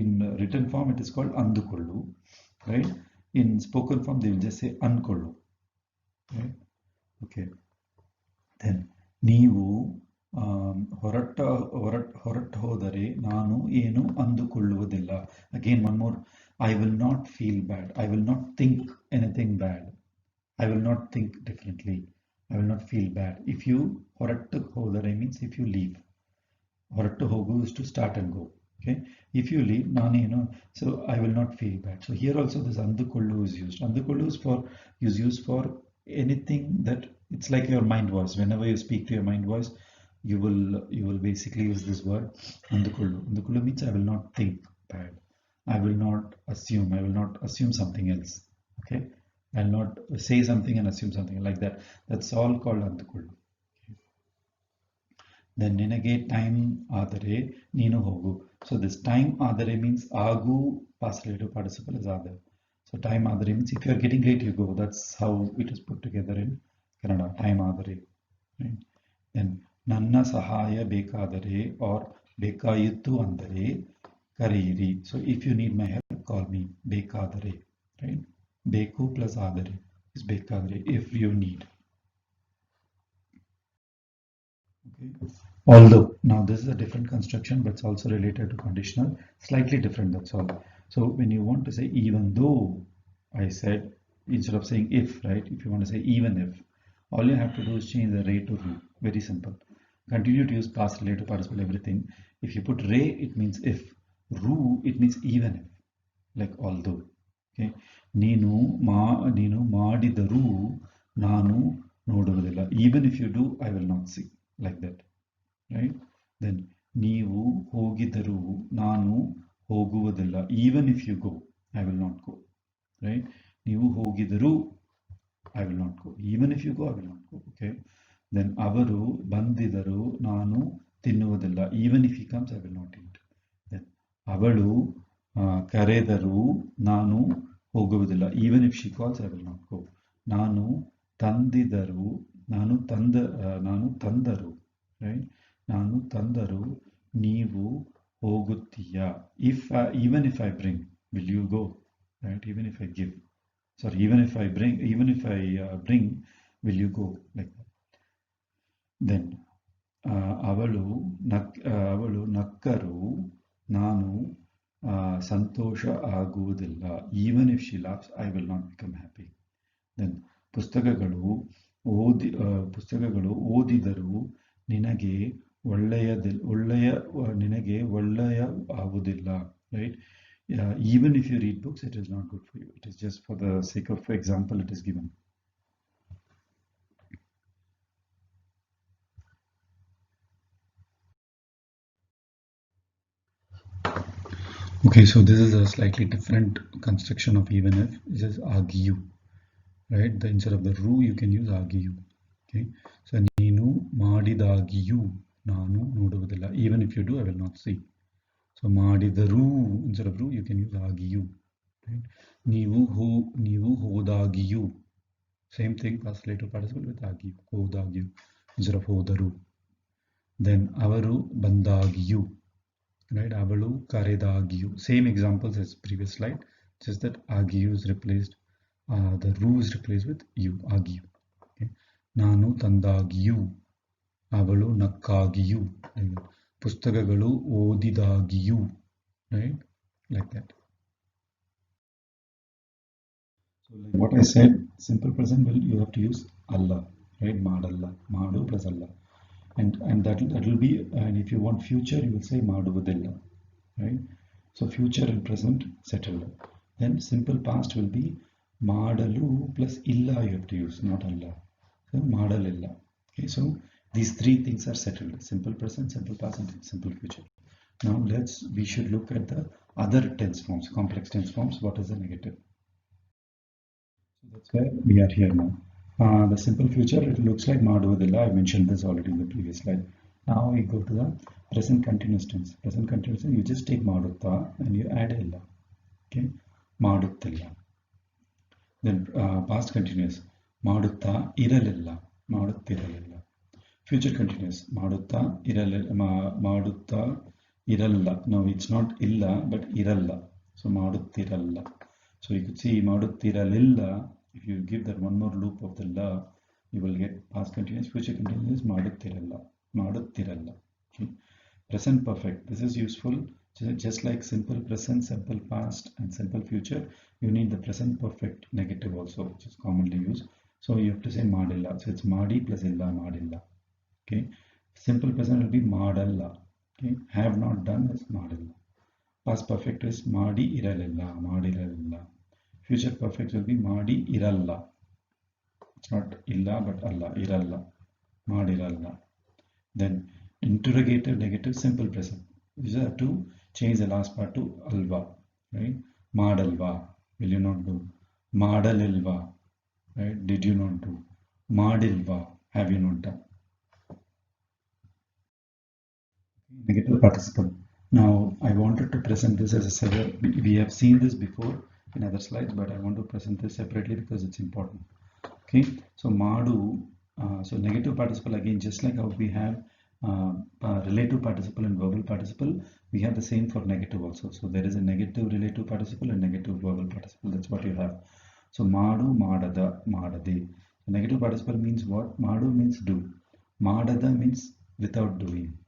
In written form it is called andukollu, right? In spoken form they will just say ankollu, right? Okay. Then ನೀವು ಹೊರಟ ಹೋದರೆ ನಾನು ಏನು ಅಂದುಕೊಳ್ಳುವುದಿಲ್ಲ. Again, one more. I will not feel bad. I will not think anything bad. I will not think differently. I will not feel bad. If you ಹೊರಟು ಹೋದರೆ means if you leave. ಹೊರಟು ಹೋಗು is to start and go. Okay. If you leave, ನಾನೇನು, so I will not feel bad. So here also this ಅಂದುಕೊಳ್ಳು is used. ಅಂದುಕೊಳ್ಳು is used for anything that it's like your mind voice. Whenever you speak to your mind voice, you will basically use this word andukollu. Andukollu means I will not think bad. I will not assume something else. Okay, I'll not say something and assume something like that. That's all called andukollu. Okay. Then ninage time ಆದರೆ ನೀನು ಹೋಗು. So this time ಆದರೆ means agu past relative participle is ಆದರೆ. So time ಆದರೆ means if you are getting late, you go. That's how it is put together in Kannada. Time ಆದರೆ. Right? Then ನನ್ನ ಸಹಾಯ ಬೇಕಾದರೆ or ಬೇಕಾಯಿತು ಅಂದರೆ ಕರೆಯಿರಿ. So if you need my help, call me. ಬೇಕಾದರೆ, right? ಬೇಕು plus ಆದರೆ is ಬೇಕಾದರೆ, if you need. Okay. Although, now this is a different construction, but it's also related to conditional, slightly different, that's all. So when you want to say even though I said, instead of saying if, right? If you want to say even if, all you have to do is change the re to ru. Very simple. Continue to use past relative participle everything. If you put re, it means if. Ru, it means even if, like although. Okay. ನೀನು ಮಾಡಿದರೂ ನಾನು ನೋಡುವುದಿಲ್ಲ. Even if you do, I will not see. Like that, right? Then ನೀವು ಹೋಗಿದರೂ ನಾನು ಹೋಗುವುದಿಲ್ಲ. Even if you go, I will not go, right? ನೀವು ಹೋಗಿದರೂ I will not go. Even if you go, I will not go. Okay. Then ಅವರು ಬಂದಿದರು ನಾನು ತಿನ್ನುವುದಿಲ್ಲ. Even if he comes, I will not eat. Then ಅವಳು ಕರೆದರೂ ನಾನು ಹೋಗುವುದಿಲ್ಲ. Even if she calls, I will not go. ನಾನು ತಂದರು, right? ನಾನು ತಂದರು ನೀವು ಹೋಗುತ್ತೀಯಾ? Even if I bring, will you go? Right? Even if I give. Sorry, even if I bring, will you go? Like that. Then ಅವಳು ನಕ್ಕರು ನಾನು ಸಂತೋಷ ಆಗುವುದಿಲ್ಲ. Even if she laughs, I will not become happy. Then ಪುಸ್ತಕಗಳು ಓದಿದರೂ ನಿನಗೆ ಒಳ್ಳೆಯ ಆಗುವುದಿಲ್ಲ. Right? Even if you read books, it is not good for you. It is just for the sake of example it is given. Okay, so this is a slightly different construction of even if. This is argue, right? Instead of the ru, you can use argue. Okay, so ನೀನು ಮಾಡಿದಾಗಿಯೂ ನಾನು ನೋಡುವುದಿಲ್ಲ. Even if you do, I will not see. So ಮಾಡಿದರೂ, instead of ru, you can use ಆಗಿಯೂ. Right? ನೀವು ಹೋದಾಗಿಯೂ. Same thing, past relative participle with ಆಗಿಯೂ. ಹೋದಾಗಿಯೂ instead of ಹೋದರು. Then ಅವರು ಬಂದಾಗಿಯೂ. Right, avalu karedagiyu. Same examples as previous slide, just that agiyu is replaced, the ru is replaced with you, agiyu. Okay. Nanu tandagiyu, avalu nakkagiyu. Pustagagalu odidagiyu, right, like that. So like what I said, simple present will you have to use Allah, right? Madalla, madu plus Allah. And that will be, and if you want future, you will say maduvudilla, right? So future and present settled. Then simple past will be madalu plus illa, you have to use, not Allah. So madalilla. Okay, so these three things are settled: simple present, simple past, and simple future. Now we should look at the other tense forms, complex tense forms. What is the negative? So that's where we are here now. The simple future, it looks like maduvudilla. I mentioned this already in the previous slide. Now we go to the present continuous tense. Present continuous tense, you just take madutta and you add illa. Okay, maduttilla. Then past continuous, madutta iralilla, maduttiralilla. Future continuous, madutta iralla. Now it's not illa but iralla. So maduttiralla. So you could see maduttiralilla. If you give that one more loop of the la, you will get past continuous, future continuous, maduttiralla. Okay. Present perfect. This is useful. Just like simple present, simple past, and simple future, you need the present perfect negative also, which is commonly used. So you have to say madilla. So it's madi plus illa, madilla. Okay. Simple present will be madalla. Okay. Have not done is madilla. Past perfect is madi iralilla, madiralilla. Future perfect will be madi iralla. It's not illa but Allah, iralla, madiralla. Then interrogative, negative, simple present. These are to change the last part to alva, right? Madalva, will you not do? Madalilva, right? Did you not do? Madilva, have you not done? Negative participle. Now I wanted to present this as a separate. We have seen this before in other slides, but I want to present this separately because it's important. Okay, so madu, so negative participle, again, just like how we have relative participle and verbal participle, we have the same for negative also. So there is a negative relative participle and negative verbal participle. That's what you have. So madu, madada, madade. So negative participle means what? Madu means do. Madada means without doing,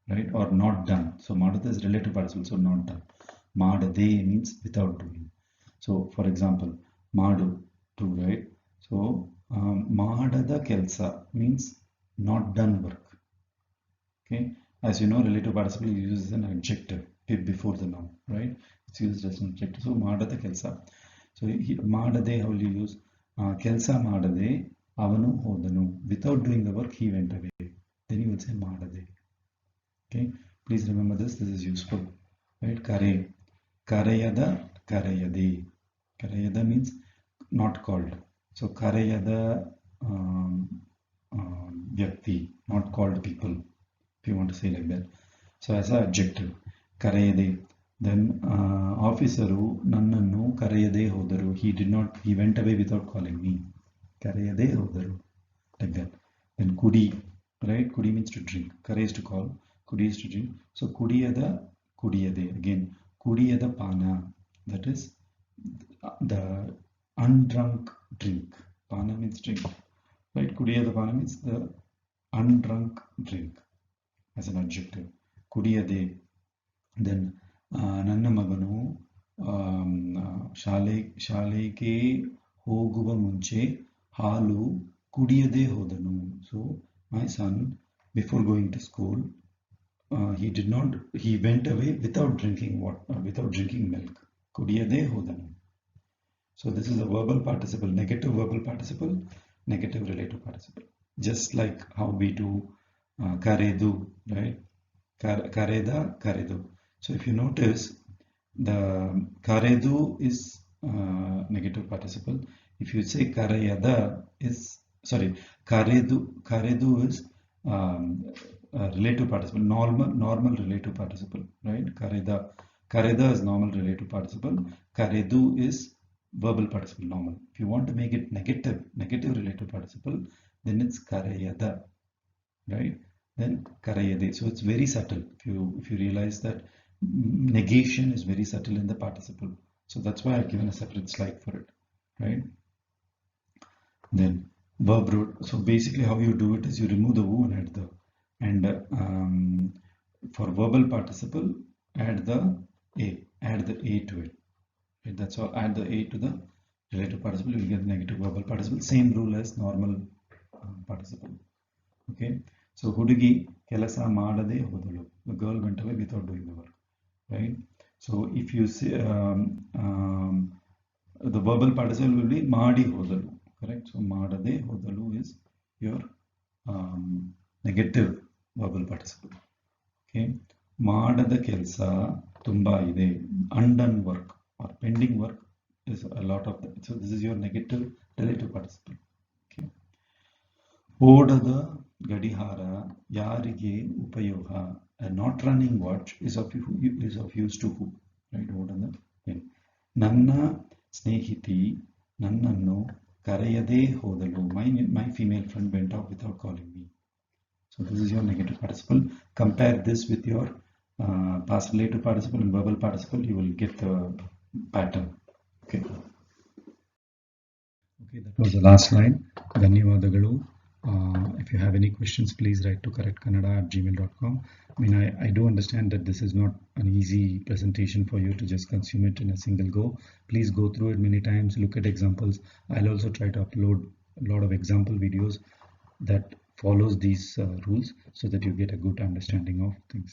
right? Or not done. So madada is relative participle, so not done. Madade means without doing. So for example, madu, do, right? So madada kelsa means not done work. Okay, as you know, relative participle uses an adjective before the noun, right? It's used as an adjective. So madada kelsa. So madade, how will you use? Kelsa madade avanu hodanu. Without doing the work, he went away. Then you will say madade. Okay, please remember this. This is useful, right? Kare, karayada, karayade. Karayada means not called. So karayada vyakti, not called people, if you want to say like that. So as an adjective, karayade. Then officeru nannannu karayade hodaru. He went away without calling me. Karayade hodaru, like that. Then kudi, right? Kudi means to drink. Kare is to call. Kudi is to drink. So kudiyada, kudiyade. Again, kudiyada pana. That is the undrunk drink. Pana means drink, right? Kudiyada pana means the undrunk drink as an adjective. Kudiyade. Then ನನ್ನ ಮಗನು ಶಾಲೆಗೆ ಹೋಗುವ ಮುಂಚೆ ಹಾಲು ಕುಡಿಯದೆ ಹೋದನು. So my son, before going to school, he went away without drinking without drinking milk. ಕುಡಿಯದೆ ಹೋದನು. So this is a verbal participle, negative verbal participle, negative relative participle. Just like how we do karedu, right? Kareda, karedu. So if you notice, the karedu is negative participle. If you say karayada is, sorry, karedu is relative participle, normal relative participle, right? Kareda is normal relative participle. Karedu is verbal participle, normal. If you want to make it negative relative participle, then it's karayada, right? Then karayade. So it's very subtle. If you realize that negation is very subtle in the participle. So that's why I've given a separate slide for it, right? Then verb root. So basically how you do it is you remove the O and add the, and for verbal participle, add the A to it. Right? That's all. Add the A to the relative participle, you will get negative verbal participle. Same rule as normal participle. Okay. So ಹುಡುಗಿ ಕೆಲಸ ಮಾಡದೆ ಹೋದಳು. The girl went away without doing the work. Right. So if you say the verbal participle will be ಮಾಡಿ ಹೋದಳು. Correct. So ಮಾಡದೆ ಹೋದಳು is your negative verbal participle. Okay. ಮಾಡದ ಕೆಲಸ ತುಂಬಾ ಇದೆ. Undone work or pending work is a lot of that. So this is your negative relative participle. Okay. ಓಡದ ಗಡಿಯಾರ ಯಾರಿಗೆ ಉಪಯೋಗ? A not running watch is of use to who? Right? ಓಡದ. ನನ್ನ ಸ್ನೇಹಿತಿ ನನ್ನನ್ನು ಕರೆಯದೇ ಹೋದಳು. My female friend went out without calling me. So this is your negative participle. Compare this with your past relative participle and verbal participle. You will get the pattern. Okay. Okay, that was the last slide. ಧನ್ಯವಾದಗಳು. If you have any questions, please write to correctcannada@gmail.com. I mean, I do understand that this is not an easy presentation for you to just consume it in a single go. Please go through it many times, look at examples. I'll also try to upload a lot of example videos that follows these rules so that you get a good understanding of things.